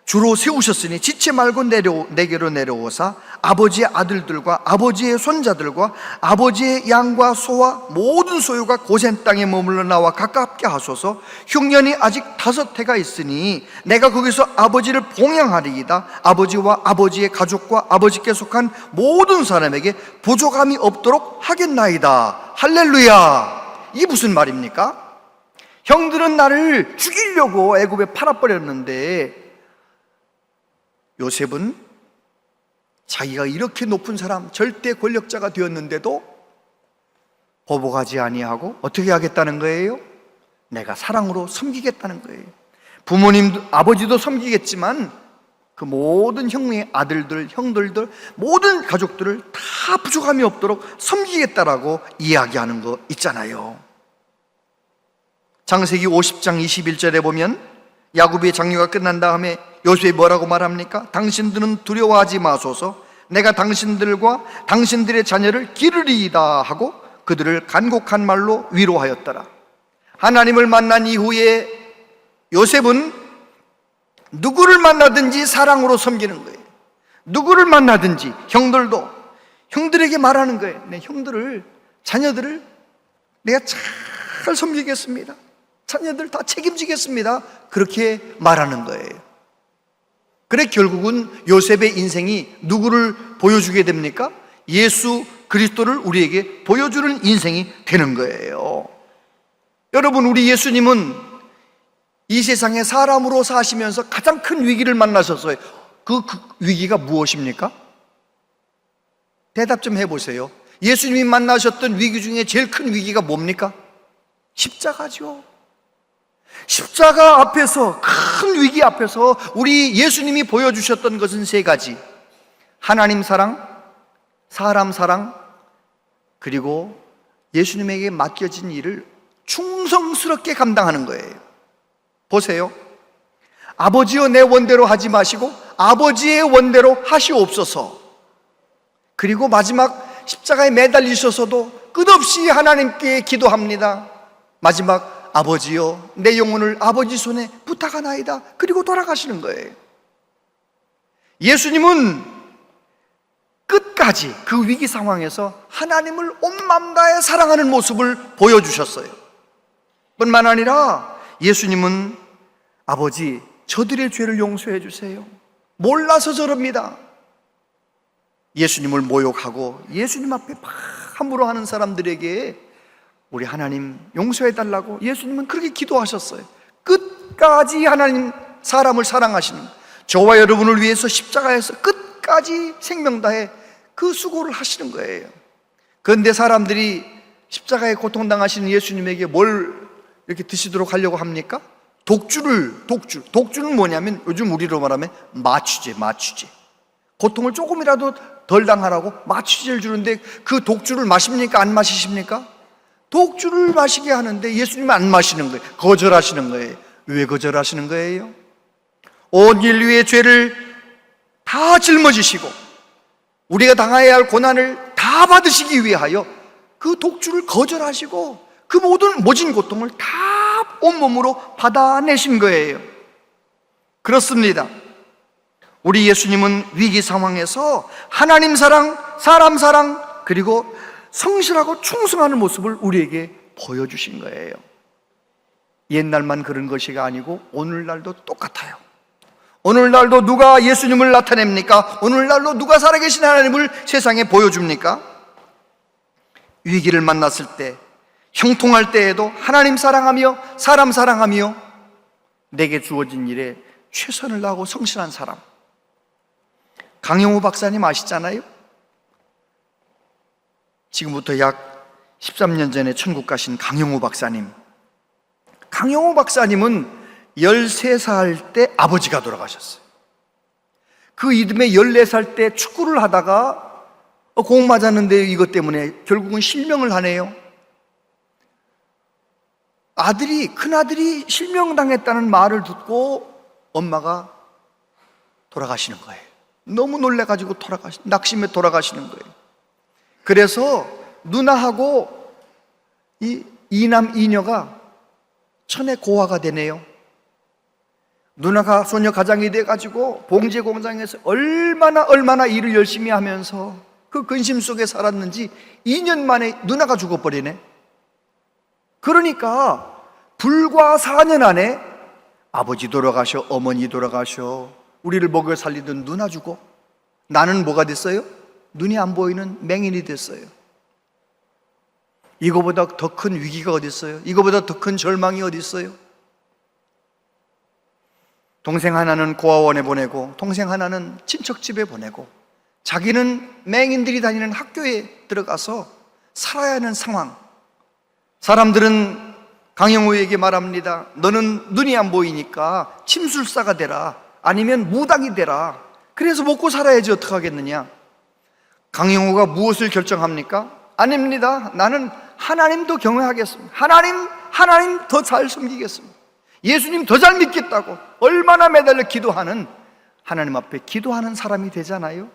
주로 세우셨으니 지체 말고 내게로 내려오사 아버지의 아들들과 아버지의 손자들과 아버지의 양과 소와 모든 소유가 고센 땅에 머물러 나와 가깝게 하소서. 흉년이 아직 5해가 있으니 내가 거기서 아버지를 봉양하리이다. 아버지와 아버지의 가족과 아버지께 속한 모든 사람에게 부족함이 없도록 하겠나이다. 할렐루야. 이게 무슨 말입니까? 형들은 나를 죽이려고 애굽에 팔아버렸는데 요셉은 자기가 이렇게 높은 사람, 절대 권력자가 되었는데도 보복하지 아니하고 어떻게 하겠다는 거예요? 내가 사랑으로 섬기겠다는 거예요. 부모님도, 아버지도 섬기겠지만 그 모든 형의 아들들, 형들들, 모든 가족들을 다 부족함이 없도록 섬기겠다라고 이야기하는 거 있잖아요. 창세기 50장 21절에 보면 야곱의 장유가 끝난 다음에 요셉이 뭐라고 말합니까? 당신들은 두려워하지 마소서. 내가 당신들과 당신들의 자녀를 기르리이다 하고 그들을 간곡한 말로 위로하였더라. 하나님을 만난 이후에 요셉은 누구를 만나든지 사랑으로 섬기는 거예요. 누구를 만나든지 형들도 형들에게 말하는 거예요. 내 형들을, 자녀들을 내가 잘 섬기겠습니다. 자녀들 다 책임지겠습니다. 그렇게 말하는 거예요. 그래 결국은 요셉의 인생이 누구를 보여주게 됩니까? 예수 그리스도를 우리에게 보여주는 인생이 되는 거예요. 여러분, 우리 예수님은 이 세상에 사람으로 사시면서 가장 큰 위기를 만나셨어요. 그 위기가 무엇입니까? 대답 좀 해보세요. 예수님이 만나셨던 위기 중에 제일 큰 위기가 뭡니까? 십자가죠. 십자가 앞에서, 큰 위기 앞에서 우리 예수님이 보여주셨던 것은 3가지. 하나님 사랑, 사람 사랑, 그리고 예수님에게 맡겨진 일을 충성스럽게 감당하는 거예요. 보세요. 아버지여 내 원대로 하지 마시고 아버지의 원대로 하시옵소서. 그리고 마지막 십자가에 매달리셔서도 끝없이 하나님께 기도합니다. 마지막 아버지여 내 영혼을 아버지 손에 부탁하나이다. 그리고 돌아가시는 거예요. 예수님은 끝까지 그 위기 상황에서 하나님을 온 마음 다해 사랑하는 모습을 보여주셨어요. 뿐만 아니라 예수님은 아버지 저들의 죄를 용서해 주세요. 몰라서 저럽니다. 예수님을 모욕하고 예수님 앞에 함부로 하는 사람들에게 우리 하나님 용서해 달라고 예수님은 그렇게 기도하셨어요. 끝까지 하나님 사람을 사랑하시는, 저와 여러분을 위해서 십자가에서 끝까지 생명 다해 그 수고를 하시는 거예요. 그런데 사람들이 십자가에 고통당하시는 예수님에게 뭘 이렇게 드시도록 하려고 합니까? 독주는 뭐냐면 요즘 우리로 말하면 마취제. 고통을 조금이라도 덜 당하라고 마취제를 주는데 그 독주를 마십니까? 안 마시십니까? 독주를 마시게 하는데 예수님은 안 마시는 거예요. 거절하시는 거예요. 왜 거절하시는 거예요? 온 인류의 죄를 다 짊어지시고 우리가 당해야 할 고난을 다 받으시기 위하여 그 독주를 거절하시고 그 모진 고통을 다 온몸으로 받아내신 거예요. 그렇습니다. 우리 예수님은 위기 상황에서 하나님 사랑, 사람 사랑, 그리고 성실하고 충성하는 모습을 우리에게 보여주신 거예요. 옛날만 그런 것이 아니고 오늘날도 똑같아요. 오늘날도 누가 예수님을 나타냅니까? 오늘날도 누가 살아계신 하나님을 세상에 보여줍니까? 위기를 만났을 때, 형통할 때에도 하나님 사랑하며 사람 사랑하며 내게 주어진 일에 최선을 다하고 성실한 사람. 강영호 박사님 아시잖아요? 지금부터 약 13년 전에 천국 가신 강영호 박사님. 강영호 박사님은 13살 때 아버지가 돌아가셨어요. 그 이듬해 14살 때 축구를 하다가 공 맞았는데 이것 때문에 결국은 실명을 하네요. 큰아들이 실명당했다는 말을 듣고 엄마가 돌아가시는 거예요. 너무 놀래가지고 낙심해 돌아가시는 거예요. 그래서 누나하고 이남 이녀가 천에 고아가 되네요. 누나가 소녀 가장이 돼가지고 봉제 공장에서 얼마나 일을 열심히 하면서 그 근심 속에 살았는지 2년 만에 누나가 죽어버리네. 그러니까 불과 4년 안에 아버지 돌아가셔, 어머니 돌아가셔, 우리를 먹여 살리던 누나 죽어. 나는 뭐가 됐어요? 눈이 안 보이는 맹인이 됐어요. 이거보다 더 큰 위기가 어디 있어요? 이거보다 더 큰 절망이 어디 있어요? 동생 하나는 고아원에 보내고 동생 하나는 친척집에 보내고 자기는 맹인들이 다니는 학교에 들어가서 살아야 하는 상황. 사람들은 강영호에게 말합니다. 너는 눈이 안 보이니까 침술사가 되라, 아니면 무당이 되라. 그래서 먹고 살아야지 어떡하겠느냐. 강영호가 무엇을 결정합니까? 아닙니다. 나는 하나님 더 경외하겠습니다. 하나님 더 잘 섬기겠습니다. 예수님 더 잘 믿겠다고 얼마나 매달려 기도하는, 하나님 앞에 기도하는 사람이 되잖아요.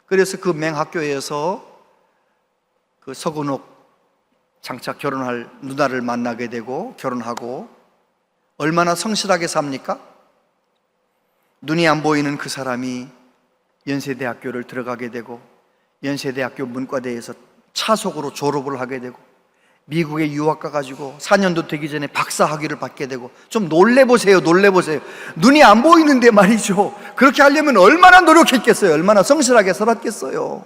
그래서 그 맹학교에서 그 서근옥 장차 결혼할 누나를 만나게 되고 결혼하고 얼마나 성실하게 삽니까? 눈이 안 보이는 그 사람이 연세대학교를 들어가게 되고 연세대학교 문과대에서 차속으로 졸업을 하게 되고 미국에 유학 가가지고 4년도 되기 전에 박사 학위를 받게 되고, 좀 놀래보세요. 눈이 안 보이는데 말이죠. 그렇게 하려면 얼마나 노력했겠어요. 얼마나 성실하게 살았겠어요.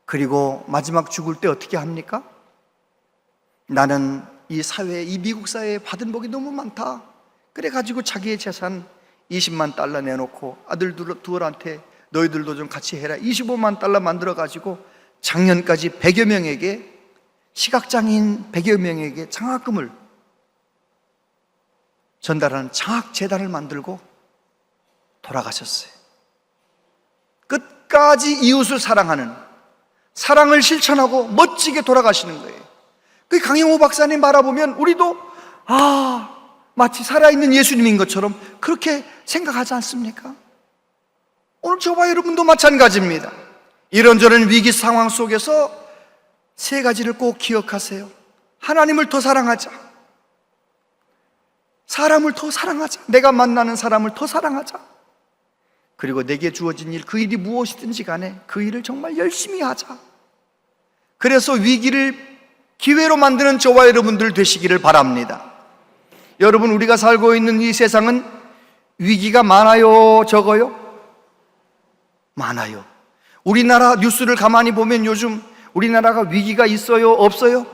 그리고 마지막 죽을 때 어떻게 합니까? 나는 이 사회에, 이 미국 사회에 받은 복이 너무 많다. 그래가지고 자기의 재산 20만 달러 내놓고 아들 둘한테 너희들도 좀 같이 해라 25만 달러 만들어가지고 작년까지 100여 명에게, 시각장애인 100여 명에게 장학금을 전달하는 장학재단을 만들고 돌아가셨어요. 끝까지 이웃을 사랑하는, 사랑을 실천하고 멋지게 돌아가시는 거예요. 그 강영호 박사님 바라보면 우리도 마치 살아있는 예수님인 것처럼 그렇게 생각하지 않습니까? 오늘 저와 여러분도 마찬가지입니다. 이런저런 위기 상황 속에서 세 가지를 꼭 기억하세요. 하나님을 더 사랑하자, 사람을 더 사랑하자, 내가 만나는 사람을 더 사랑하자, 그리고 내게 주어진 일, 그 일이 무엇이든지 간에 그 일을 정말 열심히 하자. 그래서 위기를 기회로 만드는 저와 여러분들 되시기를 바랍니다. 여러분, 우리가 살고 있는 이 세상은 위기가 많아요, 적어요? 많아요. 우리나라 뉴스를 가만히 보면 요즘 우리나라가 위기가 있어요, 없어요?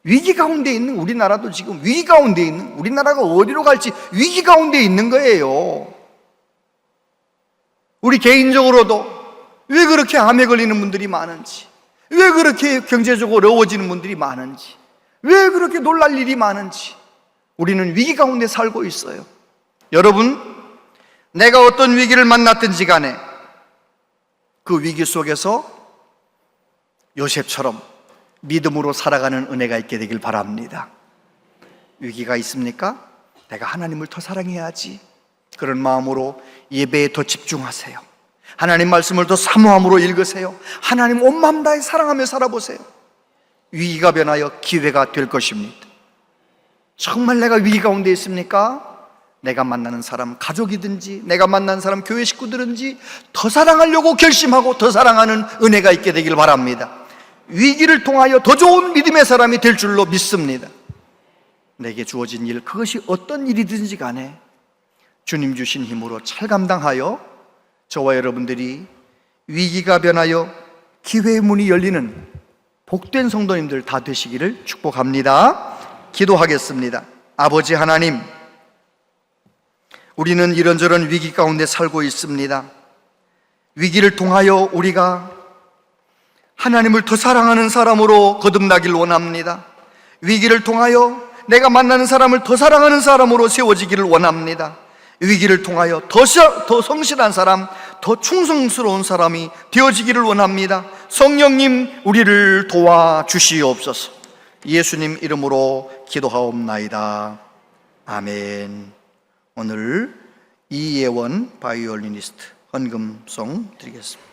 위기 가운데 있는 우리나라도 지금 위기 가운데 있는, 우리나라가 어디로 갈지 위기 가운데 있는 거예요. 우리 개인적으로도 왜 그렇게 암에 걸리는 분들이 많은지, 왜 그렇게 경제적으로 어려워지는 분들이 많은지, 왜 그렇게 놀랄 일이 많은지, 우리는 위기 가운데 살고 있어요. 여러분, 내가 어떤 위기를 만났든지 간에 그 위기 속에서 요셉처럼 믿음으로 살아가는 은혜가 있게 되길 바랍니다. 위기가 있습니까? 내가 하나님을 더 사랑해야지. 그런 마음으로 예배에 더 집중하세요. 하나님 말씀을 더 사모함으로 읽으세요. 하나님 온 마음 다해 사랑하며 살아보세요. 위기가 변하여 기회가 될 것입니다. 정말 내가 위기 가운데 있습니까? 내가 만나는 사람, 가족이든지 내가 만나는 사람, 교회 식구들은지 더 사랑하려고 결심하고 더 사랑하는 은혜가 있게 되길 바랍니다. 위기를 통하여 더 좋은 믿음의 사람이 될 줄로 믿습니다. 내게 주어진 일, 그것이 어떤 일이든지 간에 주님 주신 힘으로 잘 감당하여 저와 여러분들이 위기가 변하여 기회의 문이 열리는 복된 성도님들 다 되시기를 축복합니다. 기도하겠습니다. 아버지 하나님, 우리는 이런저런 위기 가운데 살고 있습니다. 위기를 통하여 우리가 하나님을 더 사랑하는 사람으로 거듭나길 원합니다. 위기를 통하여 내가 만나는 사람을 더 사랑하는 사람으로 세워지기를 원합니다. 위기를 통하여 더 성실한 사람, 더 충성스러운 사람이 되어지기를 원합니다. 성령님, 우리를 도와주시옵소서. 예수님 이름으로 기도하옵나이다. 아멘. 오늘 이예원 바이올리니스트 헌금송 드리겠습니다.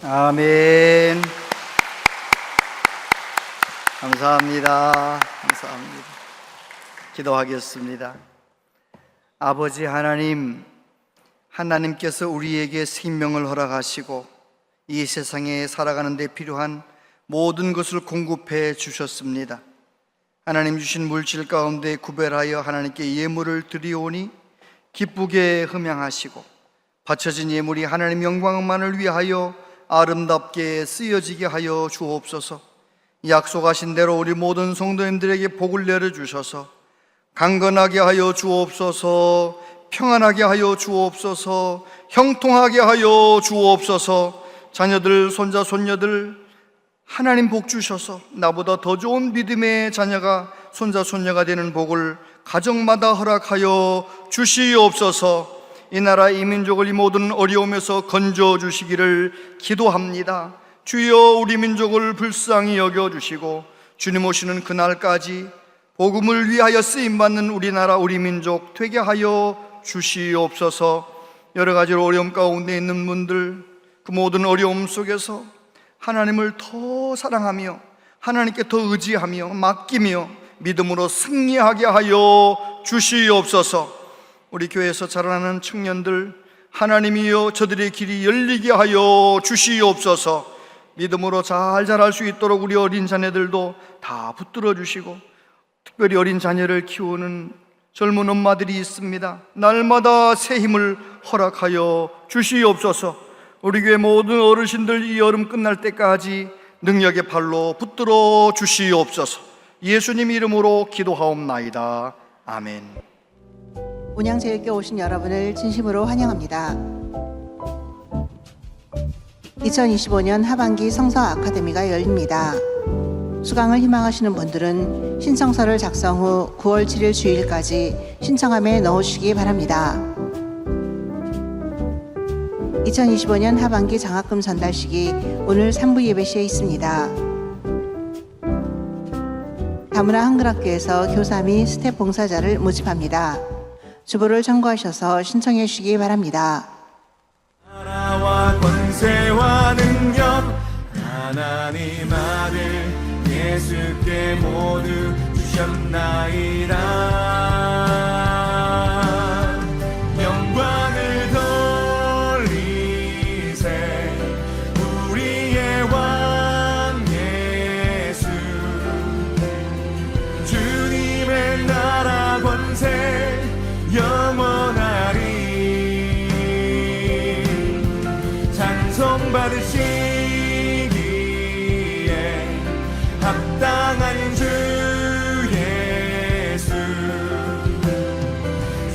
아멘. 감사합니다. 감사합니다. 기도하겠습니다. 아버지 하나님, 하나님께서 우리에게 생명을 허락하시고 이 세상에 살아가는 데 필요한 모든 것을 공급해 주셨습니다. 하나님 주신 물질 가운데 구별하여 하나님께 예물을 드리오니 기쁘게 흠양하시고 바쳐진 예물이 하나님 영광만을 위하여 아름답게 쓰여지게 하여 주옵소서. 약속하신 대로 우리 모든 성도님들에게 복을 내려주셔서 강건하게 하여 주옵소서, 평안하게 하여 주옵소서, 형통하게 하여 주옵소서. 자녀들, 손자, 손녀들 하나님 복 주셔서 나보다 더 좋은 믿음의 자녀가, 손자, 손녀가 되는 복을 가정마다 허락하여 주시옵소서. 이 나라 이 민족을 이 모든 어려움에서 건져 주시기를 기도합니다. 주여, 우리 민족을 불쌍히 여겨주시고 주님 오시는 그날까지 복음을 위하여 쓰임받는 우리나라 우리 민족 되게 하여 주시옵소서. 여러 가지로 어려움 가운데 있는 분들, 그 모든 어려움 속에서 하나님을 더 사랑하며 하나님께 더 의지하며 맡기며 믿음으로 승리하게 하여 주시옵소서. 우리 교회에서 자라나는 청년들, 하나님이여 저들의 길이 열리게 하여 주시옵소서. 믿음으로 잘 자랄 수 있도록 우리 어린 자녀들도 다 붙들어 주시고, 특별히 어린 자녀를 키우는 젊은 엄마들이 있습니다. 날마다 새 힘을 허락하여 주시옵소서. 우리 교회 모든 어르신들 이 여름 끝날 때까지 능력의 발로 붙들어 주시옵소서. 예수님 이름으로 기도하옵나이다. 아멘. 운양제일교회 오신 여러분을 진심으로 환영합니다. 2025년 하반기 성서 아카데미가 열립니다. 수강을 희망하시는 분들은 신청서를 작성 후 9월 7일 주일까지 신청함에 넣어주시기 바랍니다. 2025년 하반기 장학금 전달식이 오늘 3부 예배 시에 있습니다. 다문화 한글학교에서 교사 및 스텝 봉사자를 모집합니다. 주보를 참고하셔서 신청해 주시기 바랍니다. 나라와 권세와 능력 하나님 아들 예수께 모두 주셨나이다. 영광을 돌리세 우리의 왕 예수. 주님의 나라 권세 영원하리. 찬송 받으시기에 합당한 주 예수.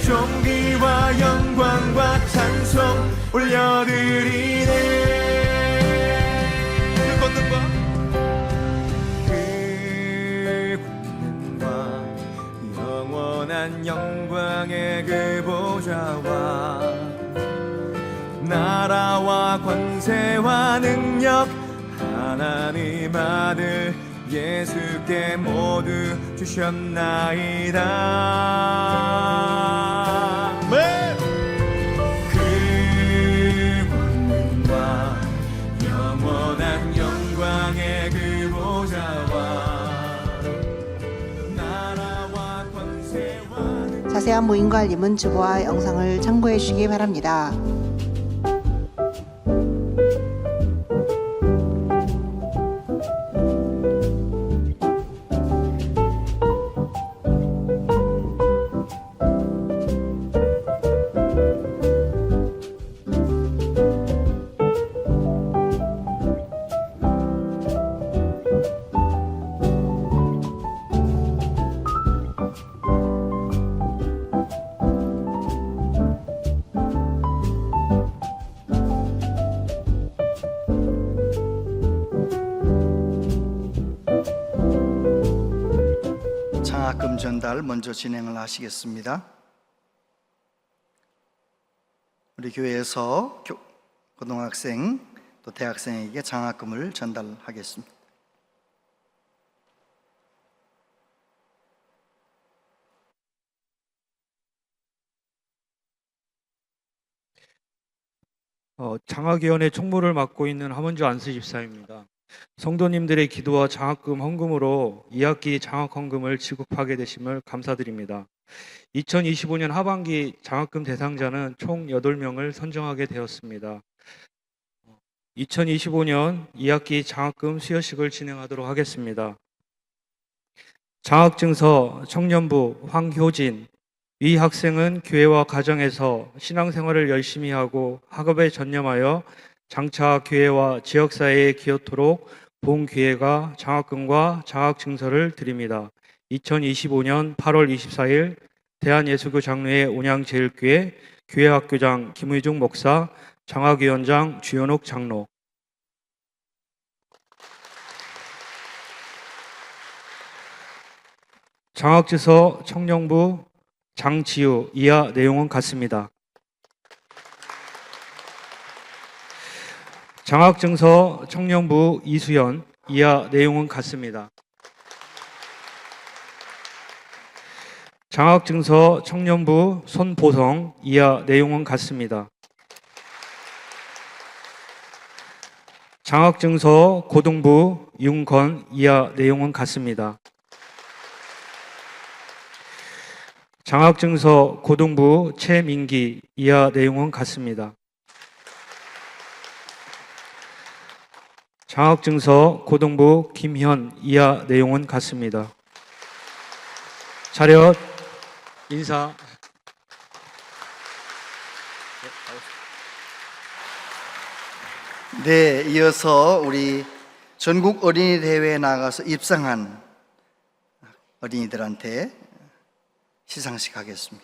존귀와 영광과 찬송 올려드리네. 그 권능과 영원한 영광의 그 보좌와 나라와 권세와 능력 하나님 아들 예수께 모두 주셨나이다. 네. 그 권능과 영원한 영광의 그 보좌와 나라와 권세와 능력. 자세한 모임과 알림은 주보와 영상을 참고해 주시기 바랍니다. 장학금 전달 먼저 진행을 하시겠습니다. 우리 교회에서 고등학생 또 대학생에게 장학금을 전달하겠습니다. 장학위원회 총무를 맡고 있는 함은주 안수 집사입니다. 성도님들의 기도와 장학금 헌금으로 2학기 장학 헌금을 지급하게 되심을 감사드립니다. 2025년 하반기 장학금 대상자는 총 8명을 선정하게 되었습니다. 2025년 2학기 장학금 수여식을 진행하도록 하겠습니다. 장학증서 청년부 황효진. 위 학생은 교회와 가정에서 신앙생활을 열심히 하고 학업에 전념하여 장차 교회와 지역사회에 기여토록 본 기회가 장학금과 장학증서를 드립니다. 2025년 8월 24일 대한예수교 장로회 온양제일교회 교회학교장 김의중 목사, 장학위원장 주현옥 장로. 장학증서 청년부 장지우. 이하 내용은 같습니다. 장학증서 청년부 이수연. 이하 내용은 같습니다. 장학증서 청년부 손보성. 이하 내용은 같습니다. 장학증서 고등부 윤건. 이하 내용은 같습니다. 장학증서 고등부 최민기. 이하 내용은 같습니다. 장학증서 고등부 김현. 이하 내용은 같습니다. 차렷 인사. 네, 이어서 우리 전국 어린이 대회에 나가서 입상한 어린이들한테 시상식 하겠습니다.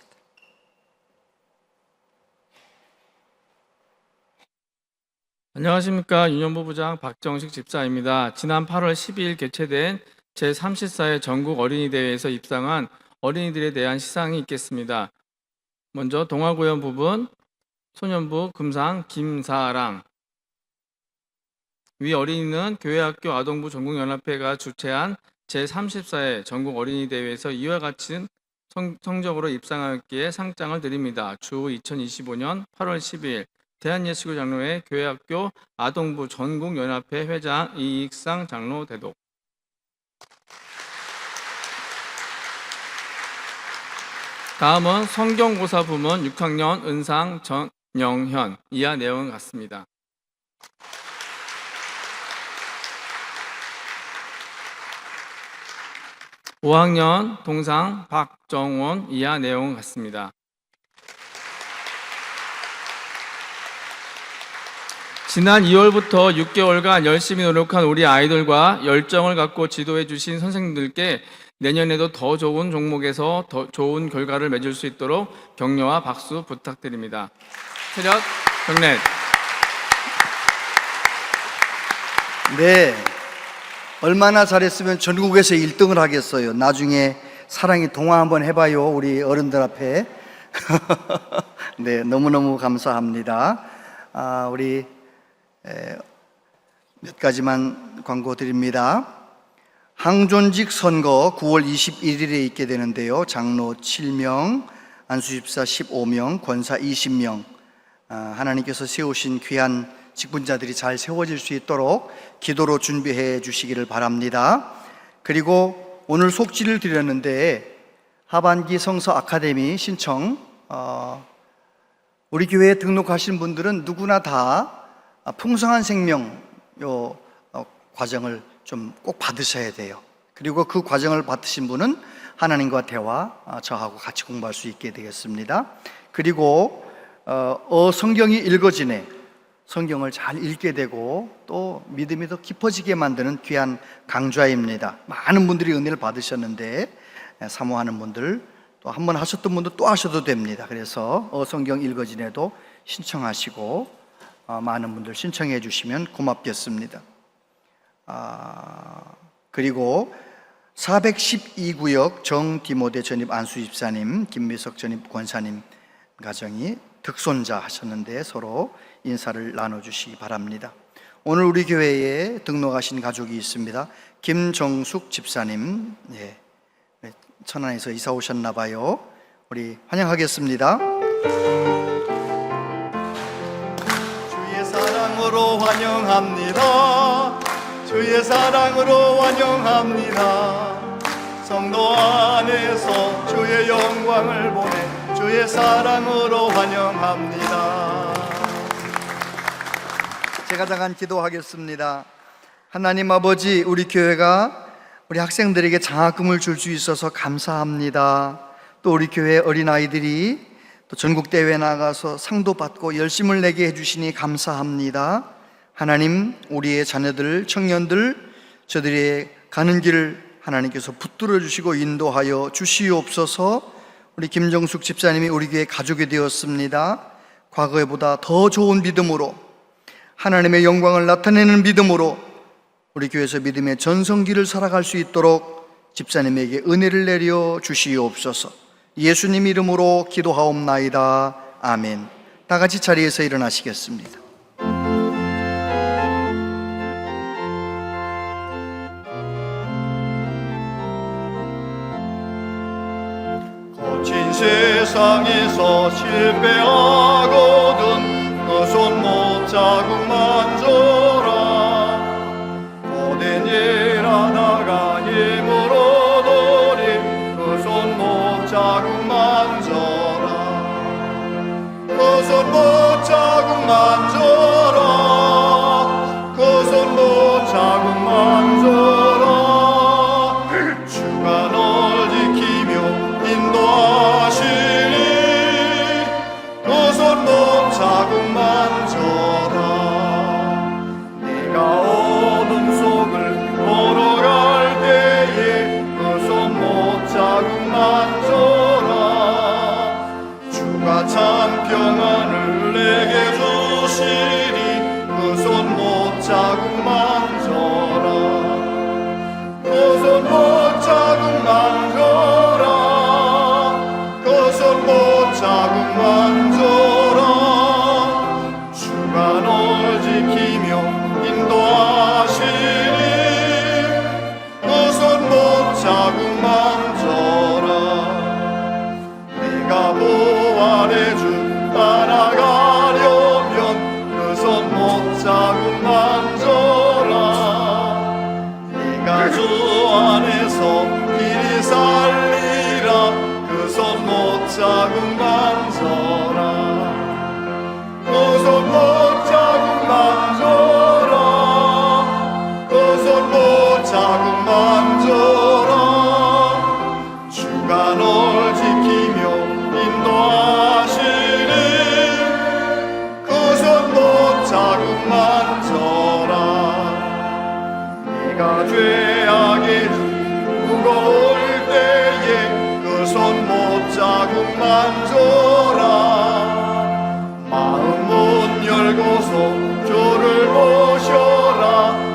안녕하십니까. 유년부 부장 박정식 집사입니다. 지난 8월 12일 개최된 제34회 전국 어린이대회에서 입상한 어린이들에 대한 시상이 있겠습니다. 먼저 동아구연 부분 소년부 금상 김사랑. 위 어린이는 교회학교 아동부 전국연합회가 주최한 제34회 전국 어린이대회에서 이와 같은 성적으로 입상하였기에 상장을 드립니다. 주 2025년 8월 12일 대한예수교 장로회 교회학교 아동부 전국연합회 회장 이익상 장로 대독. 다음은 성경고사 부문 6학년 은상 전영현. 이하 내용은 같습니다. (5학년) 동상 박정원. 이하 내용은 같습니다. 지난 2월부터 6개월간 열심히 노력한 우리 아이들과 열정을 갖고 지도해 주신 선생님들께 내년에도 더 좋은 종목에서 더 좋은 결과를 맺을 수 있도록 격려와 박수 부탁드립니다. 차렷 경례. 네, 얼마나 잘했으면 전국에서 1등을 하겠어요. 나중에 사랑이 동화 한번 해봐요, 우리 어른들 앞에. 네, 너무너무 감사합니다. 우리 몇 가지만 광고 드립니다. 항존직 선거 9월 21일에 있게 되는데요. 장로 7명, 안수집사 15명, 권사 20명. 하나님께서 세우신 귀한 직분자들이 잘 세워질 수 있도록 기도로 준비해 주시기를 바랍니다. 그리고 오늘 속지를 드렸는데 하반기 성서 아카데미 신청, 우리 교회에 등록하신 분들은 누구나 다 풍성한 생명 과정을 좀 꼭 받으셔야 돼요. 그리고 그 과정을 받으신 분은 하나님과 대화, 저하고 같이 공부할 수 있게 되겠습니다. 그리고 성경이 읽어지네. 성경을 잘 읽게 되고 또 믿음이 더 깊어지게 만드는 귀한 강좌입니다. 많은 분들이 은혜를 받으셨는데 사모하는 분들, 또 한 번 하셨던 분들 또 하셔도 됩니다. 그래서 성경 읽어지네도 신청하시고 많은 분들 신청해 주시면 고맙겠습니다. 그리고 412구역 정디모데 전입 안수집사님, 김미석 전입 권사님 가정이 득손자 하셨는데 서로 인사를 나눠주시기 바랍니다. 오늘 우리 교회에 등록하신 가족이 있습니다. 김정숙 집사님, 천안에서 이사 오셨나 봐요. 우리 환영하겠습니다. 주의 사랑으로 환영합니다. 주의 사랑으로 환영합니다. 성도 안에서 주의 영광을 보내 주의 사랑으로 환영합니다. 제가 잠깐 기도하겠습니다. 하나님 아버지, 우리 교회가 우리 학생들에게 장학금을 줄 수 있어서 감사합니다. 또 우리 교회 어린아이들이 또 전국대회에 나가서 상도 받고 열심을 내게 해주시니 감사합니다. 하나님, 우리의 자녀들, 청년들, 저들의 가는 길을 하나님께서 붙들어 주시고 인도하여 주시옵소서. 우리 김정숙 집사님이 우리 교회 가족이 되었습니다. 과거에보다 더 좋은 믿음으로, 하나님의 영광을 나타내는 믿음으로 우리 교회에서 믿음의 전성기를 살아갈 수 있도록 집사님에게 은혜를 내려 주시옵소서. 예수님 이름으로 기도하옵나이다. 아멘. 다 같이 자리에서 일어나시겠습니다. 거친 세상에서 실패하거든 그 손 못 자국 만져라. 고된 일 하다가 힘으로 도리 그 손 못 자국 만져라. 그 손 못 자국 만져라. 그 손 못 자국 만져라. 주가 널 지키며 인도하시니 그 손 못 자국 만져라. 내가 어둠 속을 걸어갈 때에 그 손 못 자국 만져라. 주가 참 평안을 내게 주시니 그 손 못 자국 만져라. 그 손 못 자국 만져라. 그 손 못 자국 만져라. 주가 널 지키며 인도하시니 그 손 못 자국 만져라. 내가 부활의 주 따라가려면 그 손 못 자국 만져라. 내가 주 안에서 길이 살리라. 그 손 못 자국 만져라. 그 손 못 자국 만져라. 그 손 못 자국 만져라. 주가 널 지키며 인도하시니 그 손 못 자국 만져라. 내가 죄악의 무거울 때에 그 손 못 자국 만져라. 마음 문 열고서 주를 모셔라.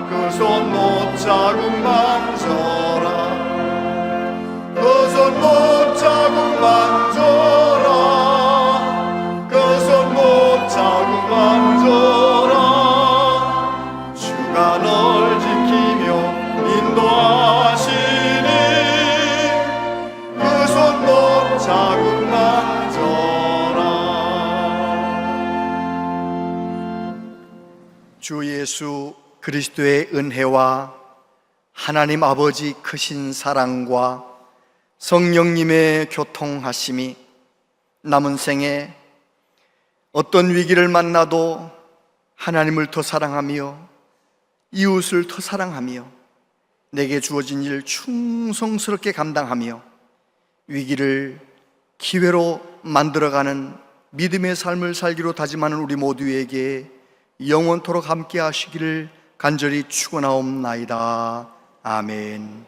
그 손 못 자국 만져라. 그 손 못 자국 만져라. 그 손 못 자국 만져라. 주가 널 지키며 인도하시니 그 손 못 자국 만져라. 주 예수 그리스도의 은혜와 하나님 아버지 크신 사랑과 성령님의 교통하심이 남은 생에 어떤 위기를 만나도 하나님을 더 사랑하며 이웃을 더 사랑하며 내게 주어진 일 충성스럽게 감당하며 위기를 기회로 만들어가는 믿음의 삶을 살기로 다짐하는 우리 모두에게 영원토록 함께 하시기를 간절히 축원하옵나이다. 아멘.